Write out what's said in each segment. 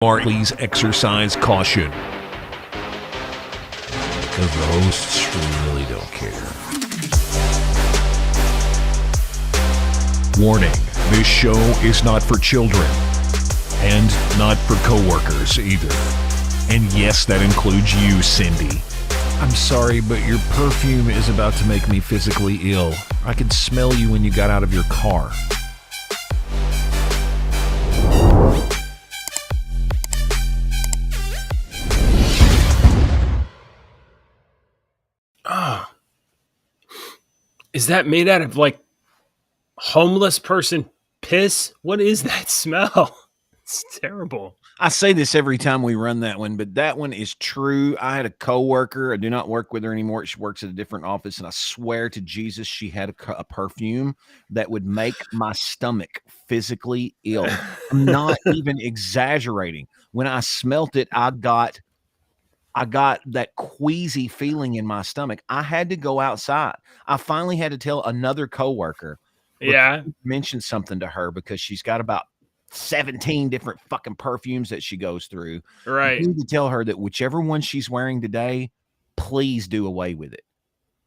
Or please exercise caution. Because the hosts really don't care. Warning, this show is not for children. And not for coworkers either. And yes, that includes you, Cindy. I'm sorry, but your perfume is about to make me physically ill. I could smell you when you got out of your car. Oh. Is that made out of like homeless person piss? What is that smell? It's terrible. I say this every time we run that one, but that one is true. I had a coworker. I do not work with her anymore. She works at a different office, and I swear to Jesus, she had a perfume that would make my stomach physically ill. I'm not even exaggerating. When I smelt it, I got that queasy feeling in my stomach. I had to go outside. I finally had to tell another coworker. Yeah. Mention something to her because she's got about 17 different fucking perfumes that she goes through. Right. You need to tell her that whichever one she's wearing today, please do away with it.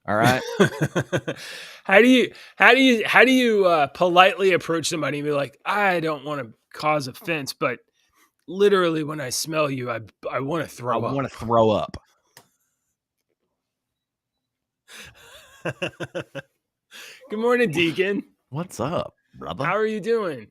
All right. How do you politely approach somebody and be like, I don't want to cause offense, but literally when I smell you, I want to throw up. I want to throw up. Good morning, Deacon. What's up, brother? How are you doing?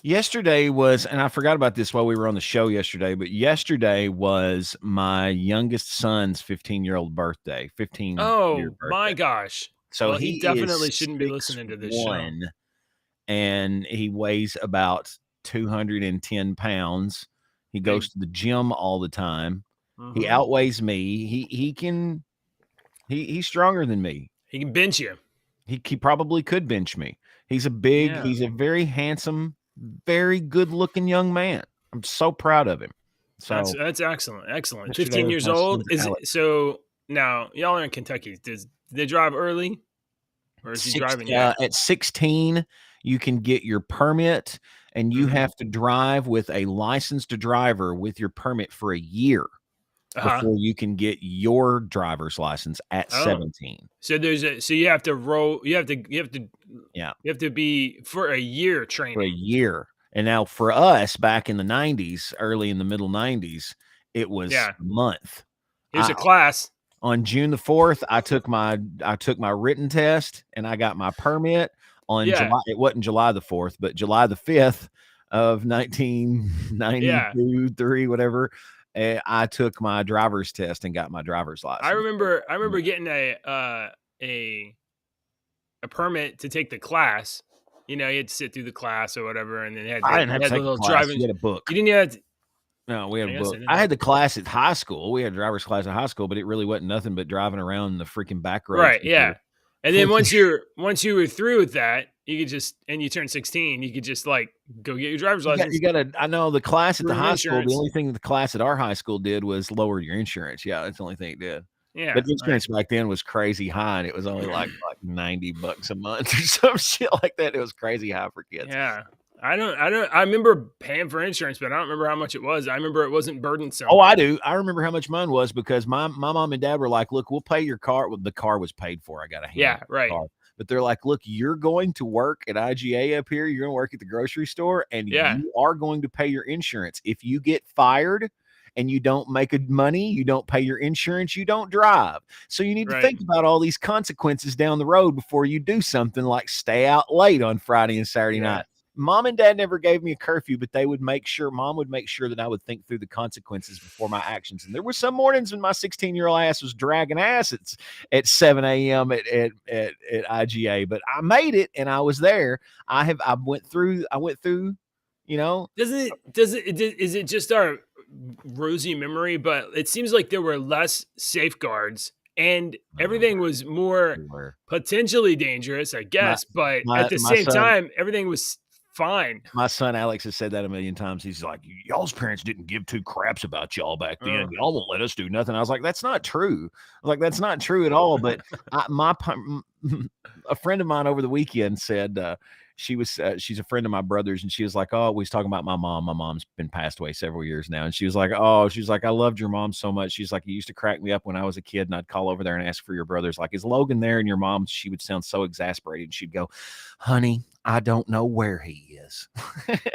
Yesterday was, and I forgot about this while we were on the show yesterday, but yesterday was my youngest son's 15-year-old birthday. 15. Oh my gosh. So well, he definitely shouldn't be listening to this show. And he weighs about 210 pounds. He goes to the gym all the time. Mm-hmm. He outweighs me. He's stronger than me. He can bench you. He probably could bench me. He's a very handsome, very good-looking young man. I'm so proud of him. So that's excellent. 15 years old. So now y'all are in Kentucky. Do they drive early, or is he driving yet? At 16, you can get your permit, and you have to drive with a licensed driver with your permit for a year before you can get your driver's license at 17. So you have to roll. You have to be for a year training. For a year. And now for us back in the 90s, early in the middle 90s, it was a month. Here's a class. On June the 4th, I took my written test and I got my permit on July. It wasn't July the 4th, but July the 5th of 1992, 3, whatever. I took my driver's test and got my driver's license. I remember getting a permit to take the class. You know, you had to sit through the class or whatever, and then I didn't have to take the class. You had a book. You didn't have to. No, we had a book. I had the class at high school. We had a driver's class at high school, but it really wasn't nothing but driving around the freaking back roads. Right, yeah. And then once you were through with that, you could you turned 16, you could just like go get your driver's license. I know the class at the high school, the only thing the class at our high school did was lower your insurance. Yeah, that's the only thing it did. Yeah. But the insurance back then was crazy high, and it was only like $90 a month or some shit like that. It was crazy high for kids. Yeah. I remember paying for insurance, but I don't remember how much it was. I remember it wasn't burdensome. Oh, I do. I remember how much mine was because my mom and dad were like, look, we'll pay your car. Well, the car was paid for. I got a hand. Right. Car. But they're like, look, you're going to work at IGA up here. You're going to work at the grocery store, and you are going to pay your insurance. If you get fired and you don't make money, you don't pay your insurance, you don't drive. So you need to think about all these consequences down the road before you do something like stay out late on Friday and Saturday night. Mom and dad never gave me a curfew, but mom would make sure that I would think through the consequences before my actions. And there were some mornings when my 16-year-old ass was dragging ass at 7 a.m. at IGA, but I made it and I was there. I went through, you know. Is it just our rosy memory? But it seems like there were less safeguards and everything was more potentially dangerous, I guess. But at the same time, everything was fine. My son Alex has said that a million times. He's like, y'all's parents didn't give two craps about y'all back then. Y'all won't let us do nothing. I was like, that's not true. That's not true at all. But a friend of mine over the weekend said, she's a friend of my brother's, and she was like, oh, we was talking about my mom. My mom's been passed away several years now, and she was like, oh, she's like, I loved your mom so much. She's like, it used to crack me up when I was a kid, and I'd call over there and ask for your brothers, like, is Logan there? And your mom, she would sound so exasperated. She'd go, honey, I don't know where he is.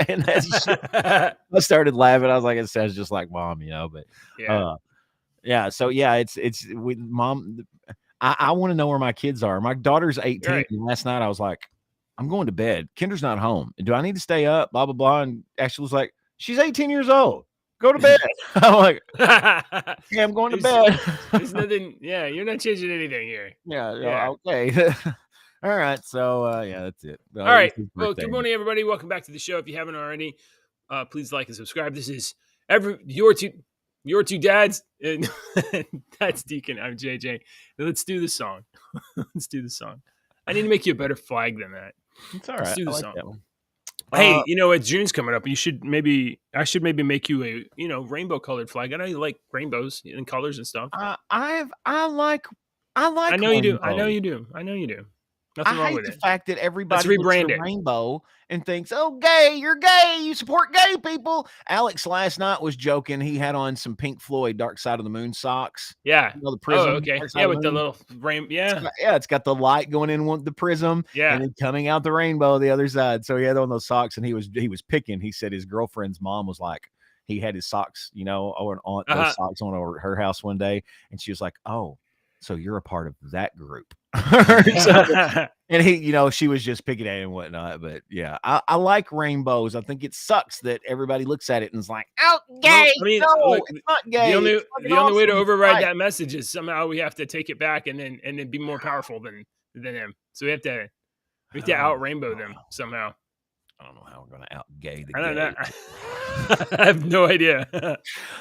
And that's I started laughing. I was like, it sounds just like mom, but yeah. So yeah, it's with mom. I want to know where my kids are. My daughter's 18. Right. And last night I was like, I'm going to bed. Kendra's not home. Do I need to stay up? Blah, blah, blah. And Ashley was like, she's 18 years old. Go to bed. I'm like, yeah, I'm going to bed. There's nothing. Yeah, you're not changing anything here. Yeah. Okay. All right. So yeah, that's it. All right. Well, good morning, everybody. Welcome back to the show. If you haven't already, please like and subscribe. This is your two dads, and that's Deacon. I'm JJ. Now let's do the song. Let's do the song. I need to make you a better flag than that. It's all right. Let's do the I like song. that one. Hey, June's coming up. I should maybe make you a rainbow colored flag. I know you like rainbows and colors and stuff. I like. I know you do. rainbow. I know you do. Nothing wrong I with hate the it. fact that everybody Let's looks rebrand at it. rainbow and thinks, "Oh, gay! You're gay! You support gay people." Alex last night was joking. He had on some Pink Floyd "Dark Side of the Moon" socks. Yeah. The prism. Oh, okay. Dark Side Yeah, of with the Moon. little rain. Yeah. It's got the light going in with the prism. Yeah. And then coming out the rainbow the other side. So he had on those socks, and he was picking. He said his girlfriend's mom was like, he had his socks, on those socks on over at her house one day, and she was like, "Oh, so you're a part of that group." And he, she was just picking at him and whatnot. But yeah, I like rainbows. I think it sucks that everybody looks at it and is like, "Oh, gay!" No, look, it's not gay. The only way to override that message is somehow we have to take it back and then be more powerful than him. So we have to out rainbow them somehow. I don't know how we're going to out gay the I don't know. gays. I have no idea.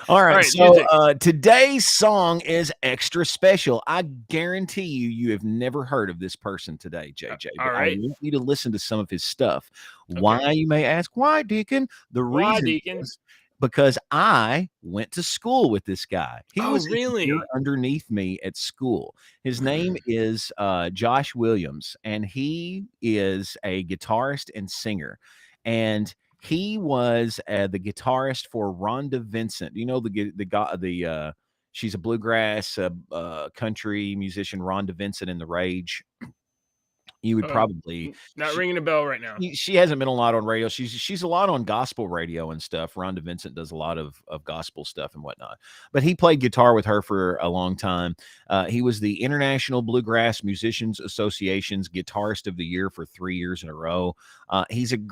All right, so today's song is extra special. I guarantee you have never heard of this person today, JJ. All right. I want you to listen to some of his stuff. Okay. Why, you may ask? Why, Deacon? The reason is because I went to school with this guy. He was really underneath me at school. His name is Josh Williams, and he is a guitarist and singer. And he was the guitarist for Rhonda Vincent. You know she's a bluegrass country musician, Rhonda Vincent in The Rage. You would probably not ringing a bell right now. She hasn't been a lot on radio. She's a lot on gospel radio and stuff. Rhonda Vincent does a lot of gospel stuff and whatnot. But he played guitar with her for a long time. He was the International Bluegrass Musicians Association's Guitarist of the Year for 3 years in a row. He's he's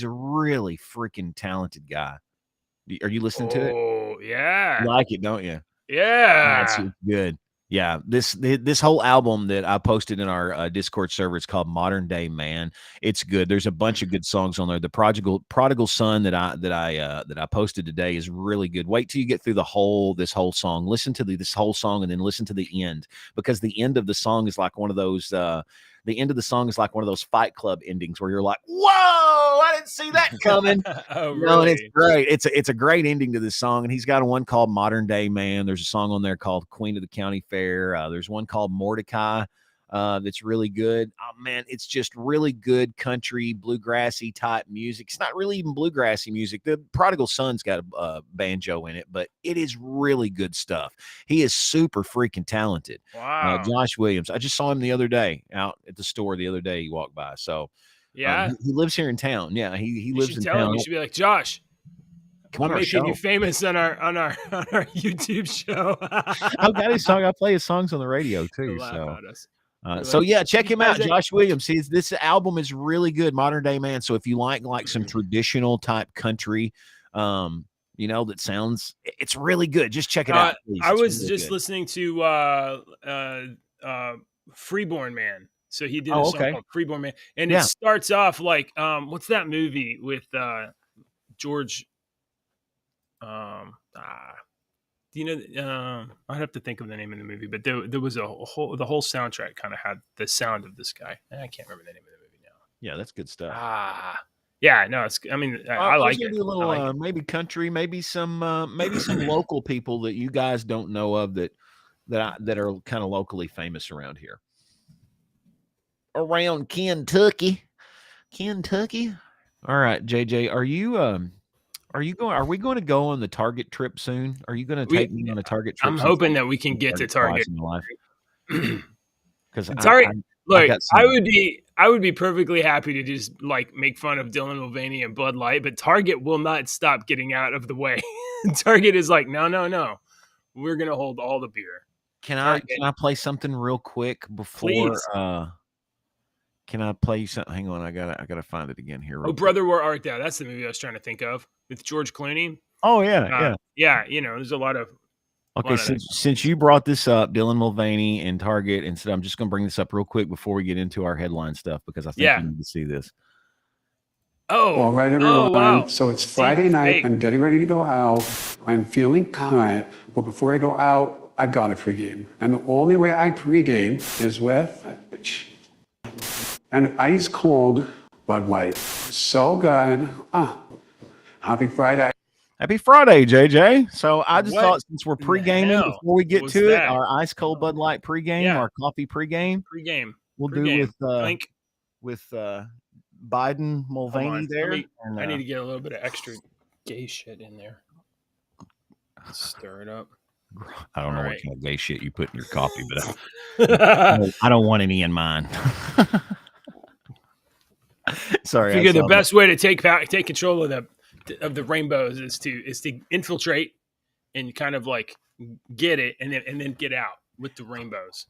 a really freaking talented guy. Are you listening to it? Oh, yeah. You like it, don't you? Yeah. That's good. Yeah, this whole album that I posted in our Discord server, it's called Modern Day Man. It's good. There's a bunch of good songs on there. The Prodigal Son that I posted today is really good. Wait till you get through this whole song. Listen to this whole song and then listen to the end, because the end of the song is like one of those. The end of the song is like one of those Fight Club endings where you're like, "Whoa, I didn't see that coming." Oh, really? No, and it's great. It's a great ending to this song. And he's got one called Modern Day Man. There's a song on there called Queen of the County Fair. There's one called Mordecai that's really good. Oh, man, it's just really good country, bluegrassy type music. It's not really even bluegrassy music. The Prodigal Son's got a banjo in it, but it is really good stuff. He is super freaking talented. Wow. Josh Williams. I just saw him the other day out at the store the other day. He walked by. So yeah, he lives here in town. Yeah, he lives in town. You should be like, Josh, come on our show. Making you famous on our YouTube show. I've got his song. I play his songs on the radio too. So yeah, check him out, Josh Williams. See, this album is really good, Modern Day Man. So if you like some traditional type country, that sounds, it's really good. Just check it out, please. I was just listening to Freeborn Man. So he did a song called Freeborn Man, and it starts off like what's that movie with George? I'd have to think of the name of the movie, but there was the whole soundtrack kind of had the sound of this guy. I can't remember the name of the movie now. Yeah, that's good stuff. Yeah, no, it's. I mean, I like it. A little, maybe country, maybe some local people that you guys don't know of that are kind of locally famous around here, around Kentucky. Kentucky. All right, JJ, are we going to go on the Target trip soon? Are you going to take me on a Target trip? I'm hoping that we can get to Target. Because Target, I would be perfectly happy to just like make fun of Dylan Mulvaney and Bud Light, but Target will not stop getting out of the way. Target is like, no, we're gonna hold all the beer. Can I play something real quick before? Please. Can I play something? Hang on, I gotta find it again here. Oh, Brother, Where Art Thou? That's the movie I was trying to think of with George Clooney. Oh yeah. There's a lot of. Okay, since you brought this up, Dylan Mulvaney and Target, and so I'm just going to bring this up real quick before we get into our headline stuff because I think you need to see this. All right, everyone. Wow. So it's Friday night. I'm getting ready to go out. I'm feeling tired, but before I go out, I got to pregame. And the only way I pregame is with an ice cold Bud Light. So good. Happy Friday. Happy Friday, JJ. So I just thought since we're pre-gaming before we get to it, our ice cold Bud Light pregame, our coffee pregame. We'll do with Biden Mulvaney there. I need to get a little bit of extra gay shit in there. Stir it up. I don't know what kind of gay shit you put in your coffee, but I don't want any in mine. Sorry. I figure the best way to take control of the rainbows is to infiltrate and kind of like get it and then get out with the rainbows.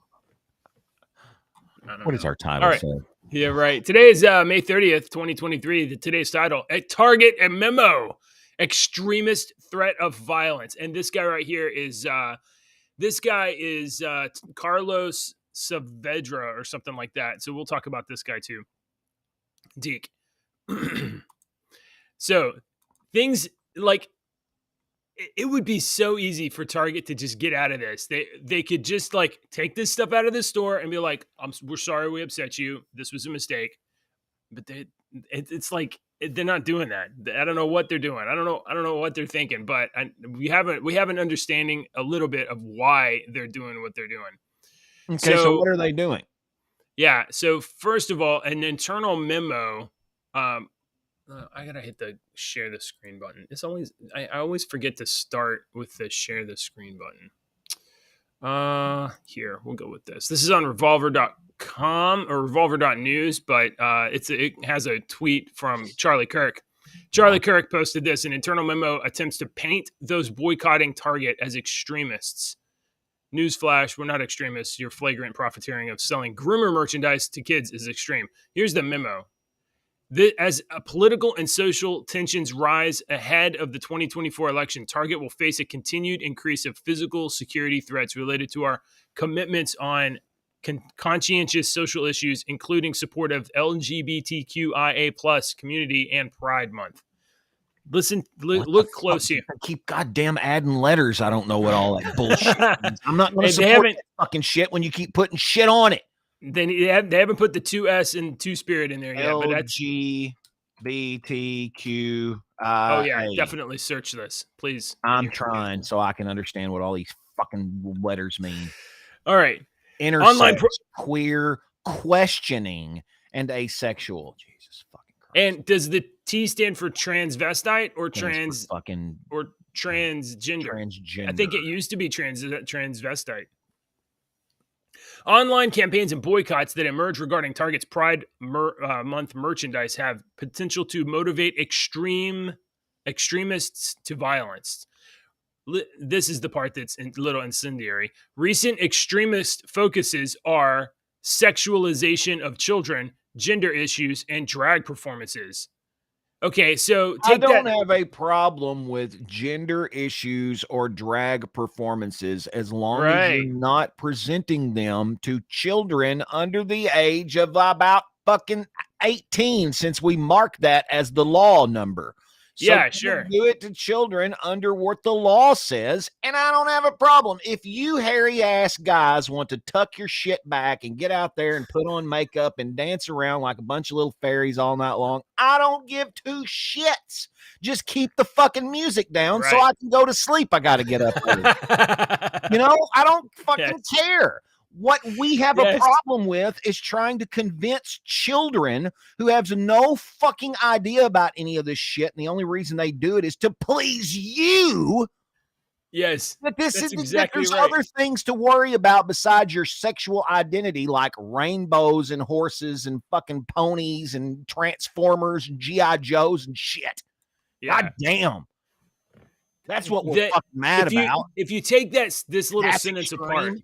What is our title? All right. Yeah, right. Today is May 30th, 2023. Today's title: At Target and Memo, Extremist Threat of Violence. And this guy right here is Carlos Saavedra or something like that. So we'll talk about this guy too. Deke. So things like it would be so easy for Target to just get out of this. They could just like take this stuff out of the store and be like, we're sorry we upset you. This was a mistake. But it's like they're not doing that. I don't know what they're doing. I don't know what they're thinking. But we have an understanding a little bit of why they're doing what they're doing. Okay, so what are they doing? Yeah. So first of all, an internal memo. I gotta hit the share the screen button. I always forget to start with the share the screen button. Here, we'll go with this. This is on revolver.com or revolver.news, but it has a tweet from Charlie Kirk. Charlie Kirk posted this: an internal memo attempts to paint those boycotting Target as extremists. Newsflash, we're not extremists. Your flagrant profiteering of selling groomer merchandise to kids is extreme. Here's the memo. As political and social tensions rise ahead of the 2024 election, Target will face a continued increase of physical security threats related to our commitments on conscientious social issues, including support of LGBTQIA+ community and Pride Month. Look close here. Keep goddamn adding letters. I don't know what all that bullshit means. I'm not going to support that fucking shit when you keep putting shit on it. They haven't put the 2S and 2-Spirit in there yet, but that's LGBTQ. Oh yeah, definitely search this, please. I'm trying so I can understand what all these fucking letters mean. All right, intersex, queer, questioning, and asexual. Jesus fucking Christ. And does the T stand for transvestite or transgender? Transgender. I think it used to be transvestite. Online campaigns and boycotts that emerge regarding Target's Pride Month merchandise have potential to motivate extremists to violence. This is the part that's a little incendiary. Recent extremist focuses are sexualization of children, gender issues, and drag performances. Okay, so I don't have a problem with gender issues or drag performances as long as you're not presenting them to children under the age of about fucking 18, since we mark that as the law number. So yeah, sure. Do it to children under what the law says, and I don't have a problem. If you hairy-ass guys want to tuck your shit back and get out there and put on makeup and dance around like a bunch of little fairies all night long, I don't give two shits. Just keep the fucking music down so I can go to sleep. I got to get up early. I don't fucking care. What we have a problem with is trying to convince children who have no fucking idea about any of this shit. And the only reason they do it is to please you. Yes. But exactly there's right. other things to worry about besides your sexual identity, like rainbows and horses and fucking ponies and Transformers and G.I. Joes and shit. Yeah. God damn. That's what we're fucking mad about. If you take this little sentence apart,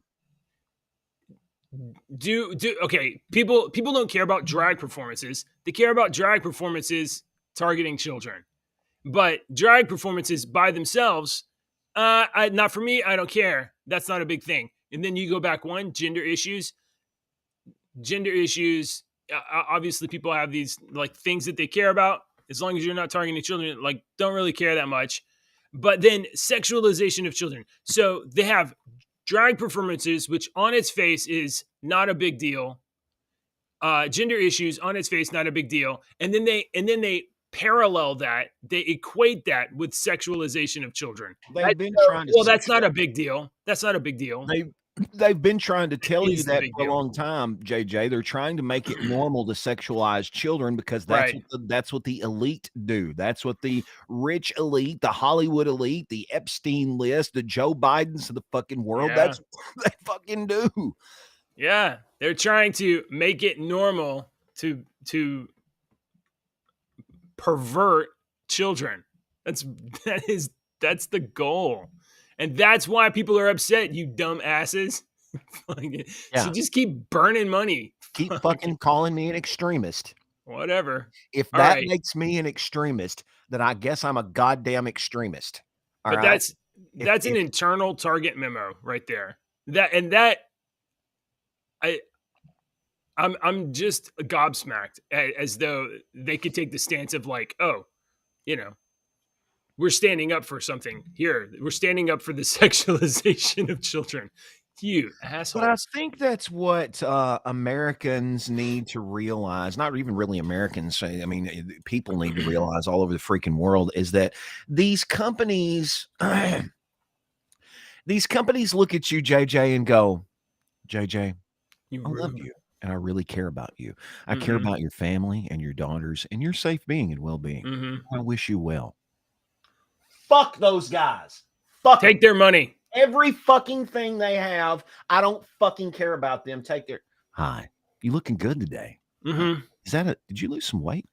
okay, people don't care about drag performances. They care about drag performances targeting children. But drag performances by themselves, not for me, I don't care. That's not a big thing. And then you go back gender issues. Obviously people have these like things that they care about. As long as you're not targeting children, like don't really care that much. But then sexualization of children. So they have drag performances, which on its face is not a big deal. Gender issues on its face, not a big deal. And then they parallel that, they equate that with sexualization of children. That's not a big deal. That's not a big deal. They've been trying to tell you that for a long time, JJ. They're trying to make it normal to sexualize children because that's what the elite do. That's what the rich elite, the Hollywood elite, the Epstein list, the Joe Bidens of the fucking world. That's what they fucking do. Yeah, they're trying to make it normal to pervert children. That's the goal. And that's why people are upset, you dumb asses. So just keep burning money. Keep fucking calling me an extremist. Whatever. If that makes me an extremist, then I guess I'm a goddamn extremist. That's an internal target memo right there. I'm just gobsmacked as though they could take the stance of like, oh, we're standing up for something here. We're standing up for the sexualization of children. You assholes. But I think that's what Americans need to realize. Not even really Americans. I mean, people need to realize all over the freaking world is that these companies, look at you, JJ, and go, JJ, I love you. And I really care about you. I care about your family and your daughters and your safe being and well-being. I wish you well. Fuck those guys. Take their money. Every fucking thing they have. I don't fucking care about them. Take their. Hi, you looking good today? Is that did you lose some weight?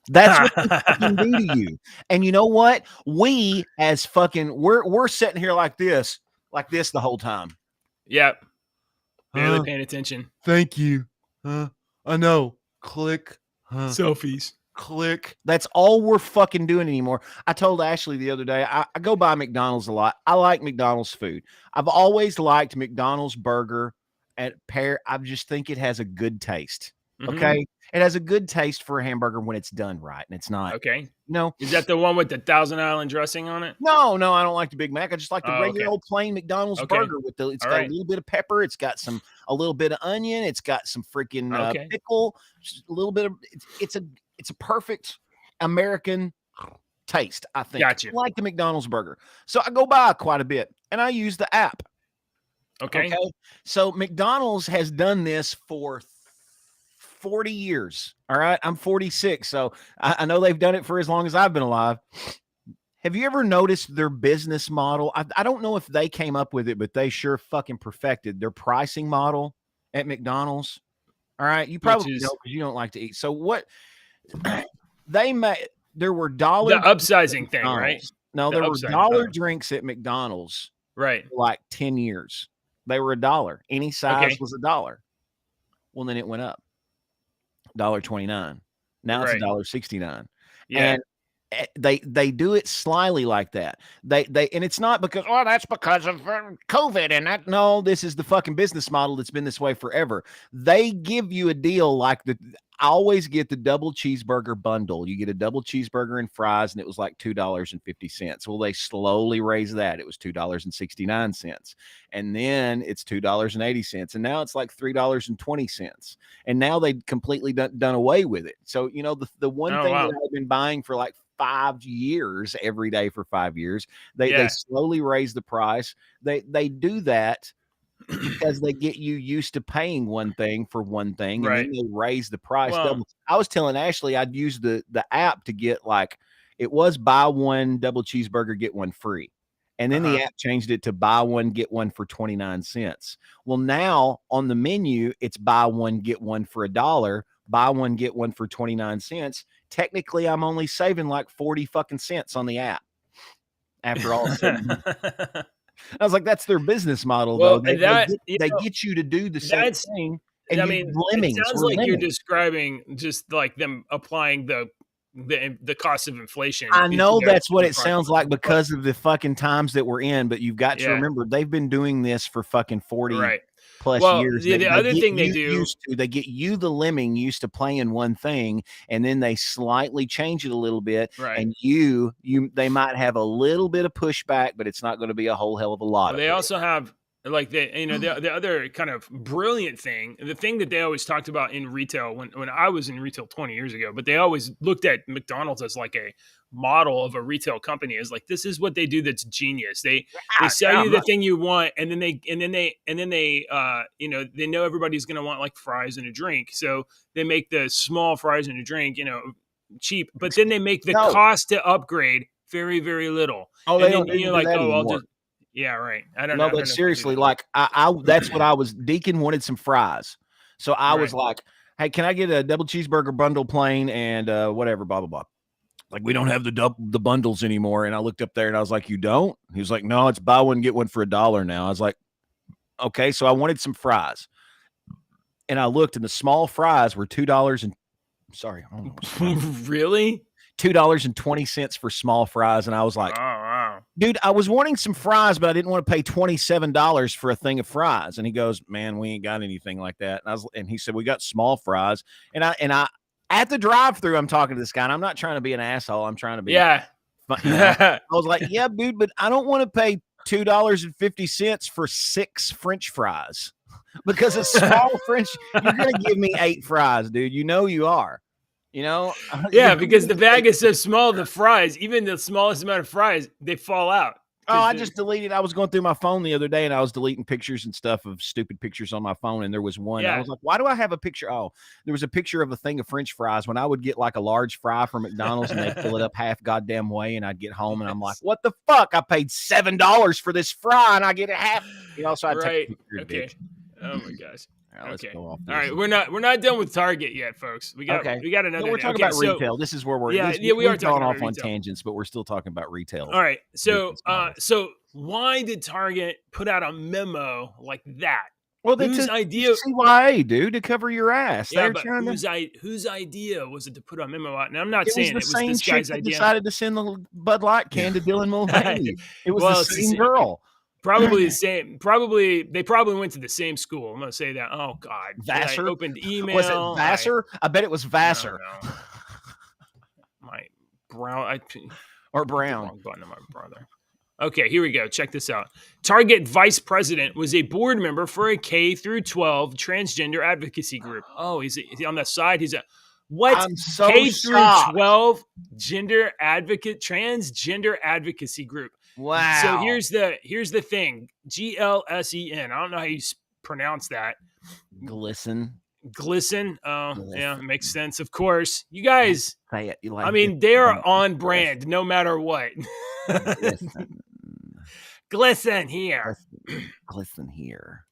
That's what they fucking do to you. And you know what? We as fucking we're sitting here like this the whole time. Yep. Barely paying attention. Thank you. I know. Click. Selfies. Click. That's all we're fucking doing anymore. I told Ashley the other day, I go by McDonald's a lot. I like McDonald's food. I've always liked McDonald's burger at pear. I just think it has a good taste. Okay. It has a good taste for a hamburger when it's done right. And it's not. Okay. No. Is that the one with the Thousand Island dressing on it? No, I don't like the Big Mac. I just like the regular old plain McDonald's burger with it's got a little bit of pepper. It's got a little bit of onion. It's got some freaking pickle, a little bit of, it's a perfect American taste, I think. Gotcha. I like the McDonald's burger. So I go by quite a bit and I use the app. Okay. So McDonald's has done this for 40 years. All right. I'm 46. So I know they've done it for as long as I've been alive. Have you ever noticed their business model? I don't know if they came up with it, but they sure fucking perfected their pricing model at McDonald's. All right. You probably know because you don't like to eat. So what they made, there were dollar. The upsizing thing, right? No, there were dollar drinks at McDonald's. Right. For like 10 years. They were $1. Any size was $1. Well, then it went up. $1.29. Now it's $1.69. Yeah. And they do it slyly like that. They and it's not because that's because of COVID and that. No, this is the fucking business model that's been this way forever. They give you a deal like I always get the double cheeseburger bundle. You get a double cheeseburger and fries, and it was like $2.50. Well, they slowly raised that. It was $2.69. And then it's $2.80. And now it's like $3.20. And now they've completely done away with it. So, the one thing that I've been buying for like 5 years, every day for 5 years, they slowly raise the price. They do that because they get you used to paying one thing for one thing, and Right. then they raise the price Well, double. I was telling Ashley I'd use the app to get it was buy one double cheeseburger, get one free. And then the app changed it to buy one, get one for 29 cents. Well, now on the menu, it's buy one, get one for $1, buy one, get one for 29 cents. Technically, I'm only saving like 40 fucking cents on the app after all said and done. I was like, that's their business model, well, though. They know, get you to do the same thing. And I mean, it sounds like you're describing just like them applying the cost of inflation. I know that's what it sounds like because of the fucking times that we're in, but you've got to remember they've been doing this for fucking 40 plus years. The other thing they do, they get you, the lemming, used to playing one thing, and then they slightly change it a little bit. Right. And they might have a little bit of pushback, but it's not going to be a whole hell of a lot. They also have like the other kind of brilliant thing, the thing that they always talked about in retail when I was in retail 20 years ago, but they always looked at McDonald's as like a model of a retail company, is like, this is what they do that's genius. They sell you the thing you want, and then they they know everybody's going to want like fries and a drink, so they make the small fries and a drink cheap, but then they make the cost to upgrade very, very little. They don't do that anymore. Yeah, right. I don't know. No, but seriously, like I that's what I was. Deacon wanted some fries, so I was like, "Hey, can I get a double cheeseburger bundle plain and whatever, blah blah blah." Like, we don't have the bundles anymore. And I looked up there and I was like, "You don't?" He was like, "No, it's buy one get one for $1 now." I was like, "Okay." So I wanted some fries, and I looked, and the small fries were $2 and really $2.20 for small fries, and I was like, "Oh wow, dude, I was wanting some fries, but I didn't want to pay $27 for a thing of fries." And he goes, "Man, we ain't got anything like that." And he said, "We got small fries." And I at the drive-thru, I'm talking to this guy, and I'm not trying to be an asshole. I'm trying to be fun, I was like, "Yeah, dude, but I don't want to pay $2.50 for 6 French fries because a small French. You're gonna give me 8 fries, dude. You know you are." Yeah, because the bag is so small, the fries, even the smallest amount of fries, they fall out. I just deleted. I was going through my phone the other day, and I was deleting pictures and stuff of stupid pictures on my phone, and there was one. I was like, why do I have a picture? Oh, there was a picture of a thing of French fries when I would get like a large fry from McDonald's, and they'd fill it up half goddamn way, and I'd get home, and I'm like, what the fuck? I paid $7 for this fry, and I get it half. So I'd take a picture. Okay. Oh my gosh. All right, let's go off. All right, we're not done with Target yet, folks. We got another. No, we're talking about retail. This is where we're. We are talking off on tangents, but we're still talking about retail. All right, so why did Target put out a memo like that? Well, that's whose idea? CYA, dude, to cover your ass. Yeah, but whose idea was it to put a memo out? And I'm not saying it was this guy's idea. Decided to send the Bud Light can to Dylan Mulvaney. It was the same girl. Probably the same. They probably went to the same school. I'm gonna say that. Oh God, Vassar opened email. Was it Vassar? I bet it was Vassar. No. My Brown or Brown. Wrong button on my brother. Okay, here we go. Check this out. Target vice president was a board member for a K-12 transgender advocacy group. Oh, is he on the side? He's a what? I'm so K-12 transgender advocacy group. Wow. So here's the thing. GLSEN. I don't know how you pronounce that. Glisten. Oh, yeah, it makes sense. Of course. You guys, say it. they're on brand no matter what. Glisten here. Glisten here.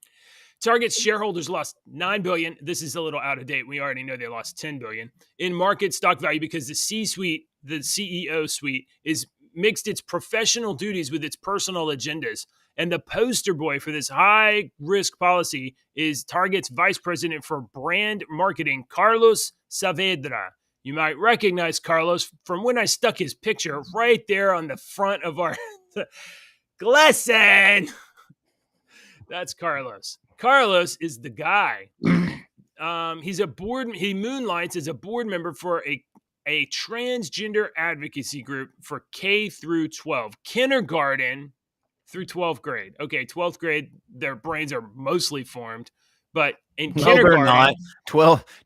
Target's shareholders lost $9 billion. This is a little out of date. We already know they lost $10 billion in market stock value because the C-suite, the CEO suite, is mixed its professional duties with its personal agendas. And the poster boy for this high-risk policy is Target's vice president for brand marketing, Carlos Saavedra. You might recognize Carlos from when I stuck his picture right there on the front of our Glisten. That's Carlos. Carlos is the guy. He moonlights as a board member for a transgender advocacy group for K through 12, kindergarten through 12th grade. Okay, 12th grade, their brains are mostly formed, but in kindergarten, they're not.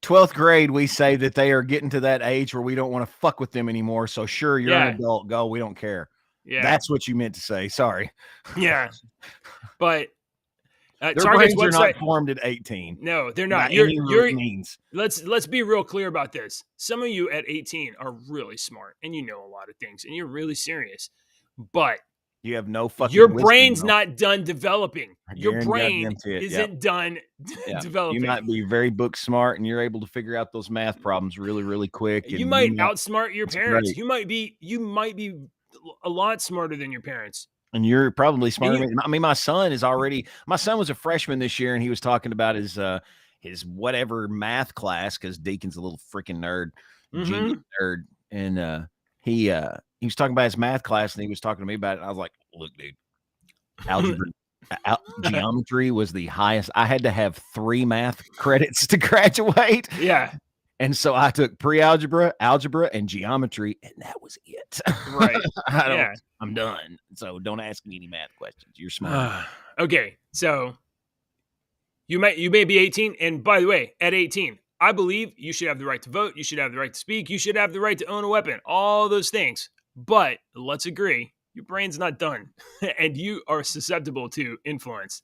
12th grade, we say that they are getting to that age where we don't want to fuck with them anymore. So sure, you're an adult, go. We don't care. Yeah, that's what you meant to say. Sorry. Yeah, but Their Target's brains are website. not formed at 18. No, they're not. By any means. Let's be real clear about this. Some of you at 18 are really smart and you know a lot of things and you're really serious, but you have no fucking. Your brain's not done developing. Your Guarantee brain it. isn't done developing. You might be very book smart and you're able to figure out those math problems really, really quick. You might outsmart your parents. Great. You might be a lot smarter than your parents. And you're probably smarter. I mean, my son was a freshman this year and he was talking about his whatever math class because Deacon's a little freaking nerd, genius nerd. And he was talking about his math class and he was talking to me about it. And I was like, look, dude, algebra, geometry was the highest. I had to have 3 math credits to graduate. Yeah. And so I took pre-algebra, algebra, and geometry, and that was it. Right. I'm done. So don't ask me any math questions. You're smart. Okay. So you may be 18. And by the way, at 18, I believe you should have the right to vote. You should have the right to speak. You should have the right to own a weapon. All those things. But let's agree, your brain's not done. And you are susceptible to influence.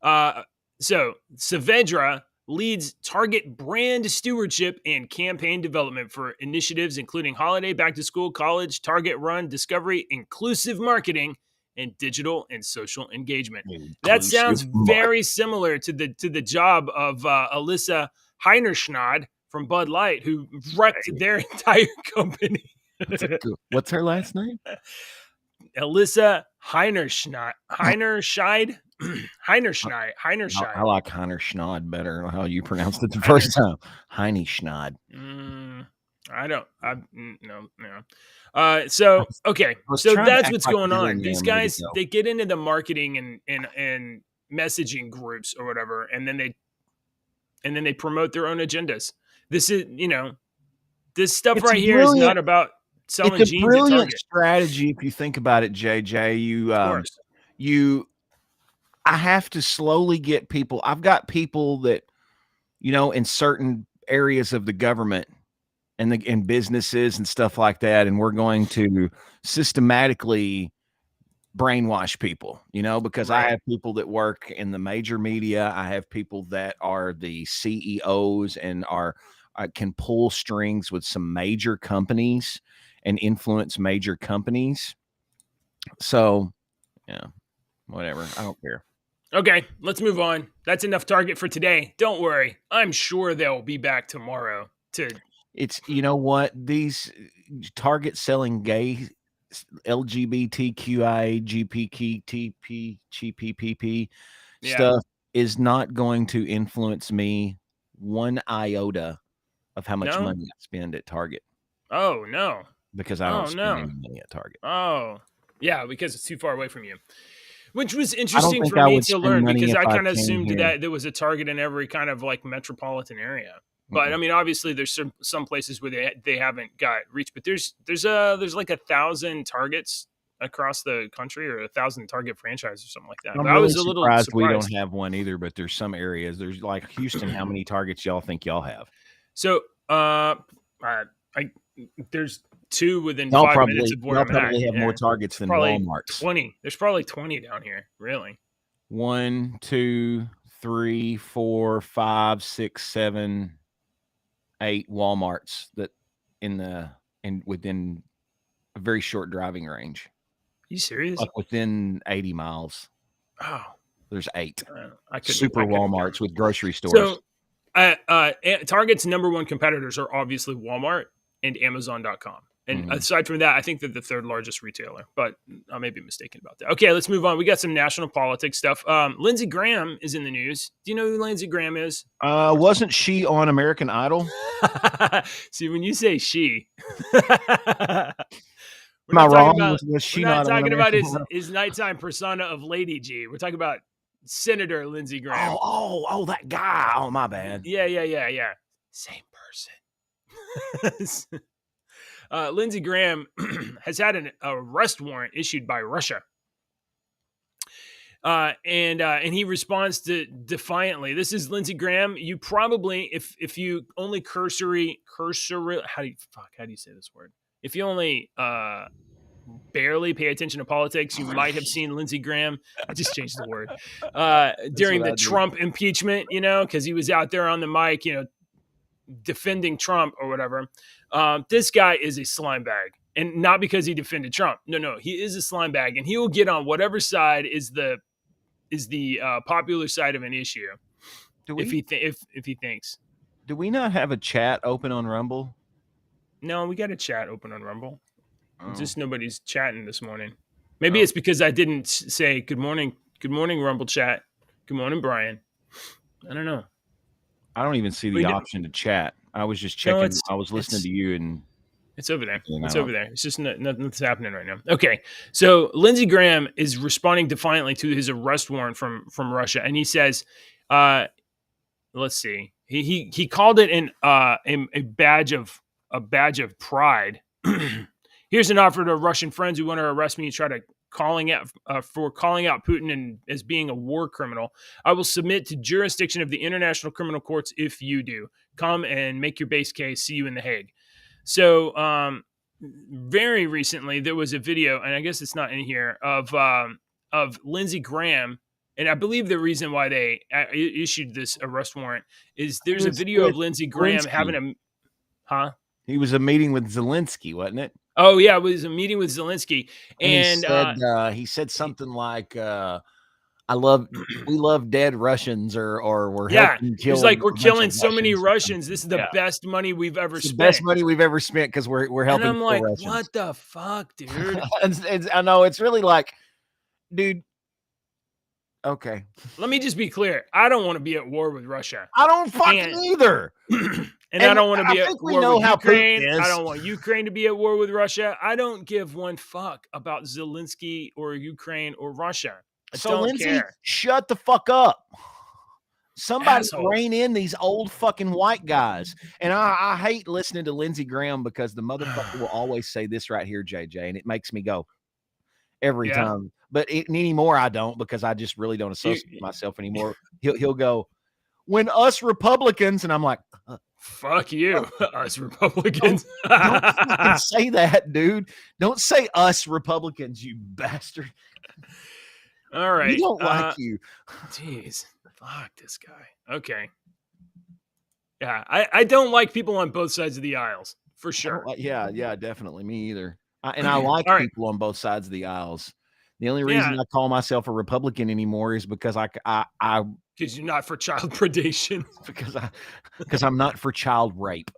So Saavedra leads Target brand stewardship and campaign development for initiatives including holiday, back to school, college, Target run, discovery, inclusive marketing, and digital and social engagement. That sounds very similar to the job of Alyssa Heinerschnod from Bud Light, who wrecked their entire company. What's her last name? Alyssa Heinerschnod. Heinerscheid. Heinerscheid. I like Heinerschnod better. How you pronounced it the first time? Heinerschnod. No. So okay. So that's what's going on. These guys, they get into the marketing and messaging groups or whatever, and then they promote their own agendas. This is, this stuff right here is not about selling jeans. It's a brilliant strategy if you think about it, JJ. I have to slowly get people. I've got people that, in certain areas of the government and in businesses and stuff like that, and we're going to systematically brainwash people, because I have people that work in the major media. I have people that are the CEOs and can pull strings with some major companies and influence major companies. So, whatever. I don't care. Okay, let's move on. That's enough Target for today. Don't worry. I'm sure they'll be back tomorrow It's, what? These Target selling gay LGBTQI, GPTP, GPPP stuff is not going to influence me one iota of how much money I spend at Target. Oh, no. Because I don't spend any money at Target. Oh, yeah, because it's too far away from you. Which was interesting for me to learn because I kind of assumed that there was a Target in every kind of like metropolitan area. But I mean, obviously, there's some places where they haven't got reach. But there's like 1,000 Targets across the country, or 1,000 Target franchises or something like that. I'm really a little surprised we don't have one either. But there's some areas. There's like Houston. How many Targets y'all think y'all have? So, there's 2 within 5 minutes of where I'm at. Y'all probably have more Targets than Walmart's. 20. There's probably 20 down here. Really? 1, 2, 3, 4, 5, 6, 7, 8 Walmarts that within a very short driving range. Are you serious? Like within 80 miles. Oh, there's 8 super Walmarts with grocery stores. So, Target's number 1 competitors are obviously Walmart and Amazon.com. And aside from that, I think they're the 3rd largest retailer, but I may be mistaken about that. Okay, let's move on. We got some national politics stuff. Lindsey Graham is in the news. Do you know who Lindsey Graham is? Wasn't she on American Idol? See, when you say she, am I wrong? Was she not talking about his nighttime persona of Lady G. We're talking about Senator Lindsey Graham. Oh, that guy. Oh, my bad. Yeah. Same person. Lindsey Graham has had an arrest warrant issued by Russia. And he responds to defiantly. This is Lindsey Graham. You probably, if you only cursory, how do you say this word? If you only barely pay attention to politics, you might have seen Lindsey Graham. I just changed the word during the Trump impeachment, because he was out there on the mic, defending Trump or whatever. This guy is a slime bag, and not because he defended Trump. No, he is a slime bag, and he will get on whatever side is the popular side of an issue. If he thinks. Do we not have a chat open on Rumble? No, we got a chat open on Rumble. Just nobody's chatting this morning. Maybe it's because I didn't say good morning Rumble chat. Good morning, Brian. I don't know. I don't even see the option to chat. I was just checking. I was listening to you, and it's over there. It's over there. It's just nothing's happening right now. Okay, so Lindsey Graham is responding defiantly to his arrest warrant from Russia, and he says, "Let's see." He called it a badge of pride. Here's an offer to Russian friends who want to arrest me and try to calling out Putin and as being a war criminal. I will submit to jurisdiction of the International Criminal Courts if you do. Come and make your base case. See you in The Hague. So very recently there was a video, and I guess it's not in here, of Lindsey Graham. And I believe the reason why they issued this arrest warrant is there's a video of Lindsey Graham having He was a meeting with Zelensky, wasn't it? Oh yeah, it was a meeting with Zelensky, and he said something like, "We love dead Russians," or we're helping kill. He's like, we're killing so many Russians. This is the best money we've ever spent. The best money we've ever spent because we're helping. And I'm like, Russians. What the fuck, dude? I know it's really like, dude. Okay. Let me just be clear. I don't want to be at war with Russia. I don't fucking either. And I don't want to be at war with Ukraine. I don't want Ukraine to be at war with Russia. I don't give one fuck about Zelensky or Ukraine or Russia. I don't Lindsey, care. Shut the fuck up. Somebody Asshole. rein in these old fucking white guys. And I hate listening to Lindsey Graham because the motherfucker will always say this right here, JJ, and it makes me go every time. But anymore, I don't, because I just really don't associate myself anymore. He'll go, when us Republicans, and I'm like, fuck you, us Republicans. Don't fucking say that, dude. Don't say us Republicans, you bastard. All right. We don't like you. Jeez. Fuck this guy. Okay. Yeah, I don't like people on both sides of the aisles, for sure. Yeah, definitely. Me either. I like people on both sides of the aisles. The only reason I call myself a Republican anymore is because because you're not for child predation. because I'm not for child rape.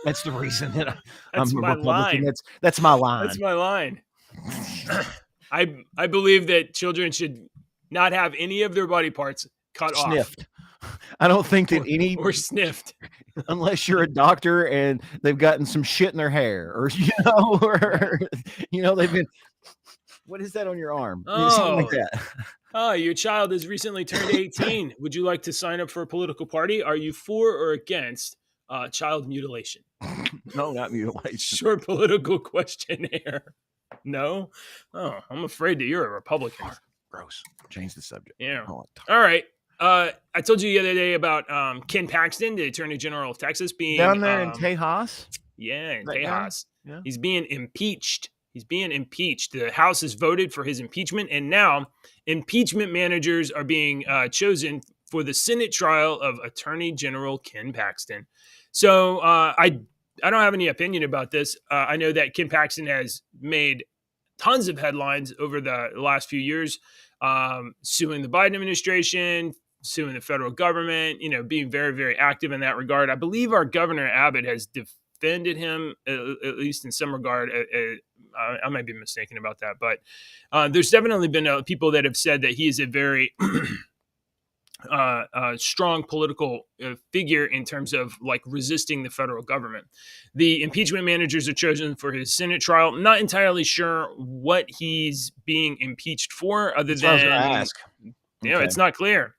That's the reason that I'm a Republican. Line. That's my line. That's my line. I believe that children should not have any of their body parts cut sniffed. I don't think that or sniffed, unless you're a doctor and they've gotten some shit in their hair, or they've been. What is that on your arm? Something like that. Oh, your child has recently turned 18. Would you like to sign up for a political party? Are you for or against child mutilation? No, not mutilation. Short political questionnaire. No? Oh, I'm afraid that you're a Republican. Gross. Change the subject. Yeah. All right. I told you the other day about Ken Paxton, the Attorney General of Texas, being down there in Tejas. Yeah, in Tejas. Yeah. He's being impeached. The House has voted for his impeachment, and now impeachment managers are being chosen for the Senate trial of Attorney General Ken Paxton. So I don't have any opinion about this. I know that Ken Paxton has made tons of headlines over the last few years, suing the Biden administration, suing the federal government, being very, very active in that regard. I believe our Governor Abbott has defended him, at least in some regard. I might be mistaken about that, but there's definitely been people that have said that he is a very strong political figure in terms of like resisting the federal government. The impeachment managers are chosen for his Senate trial. Not entirely sure what he's being impeached for, other than ask. It's not clear.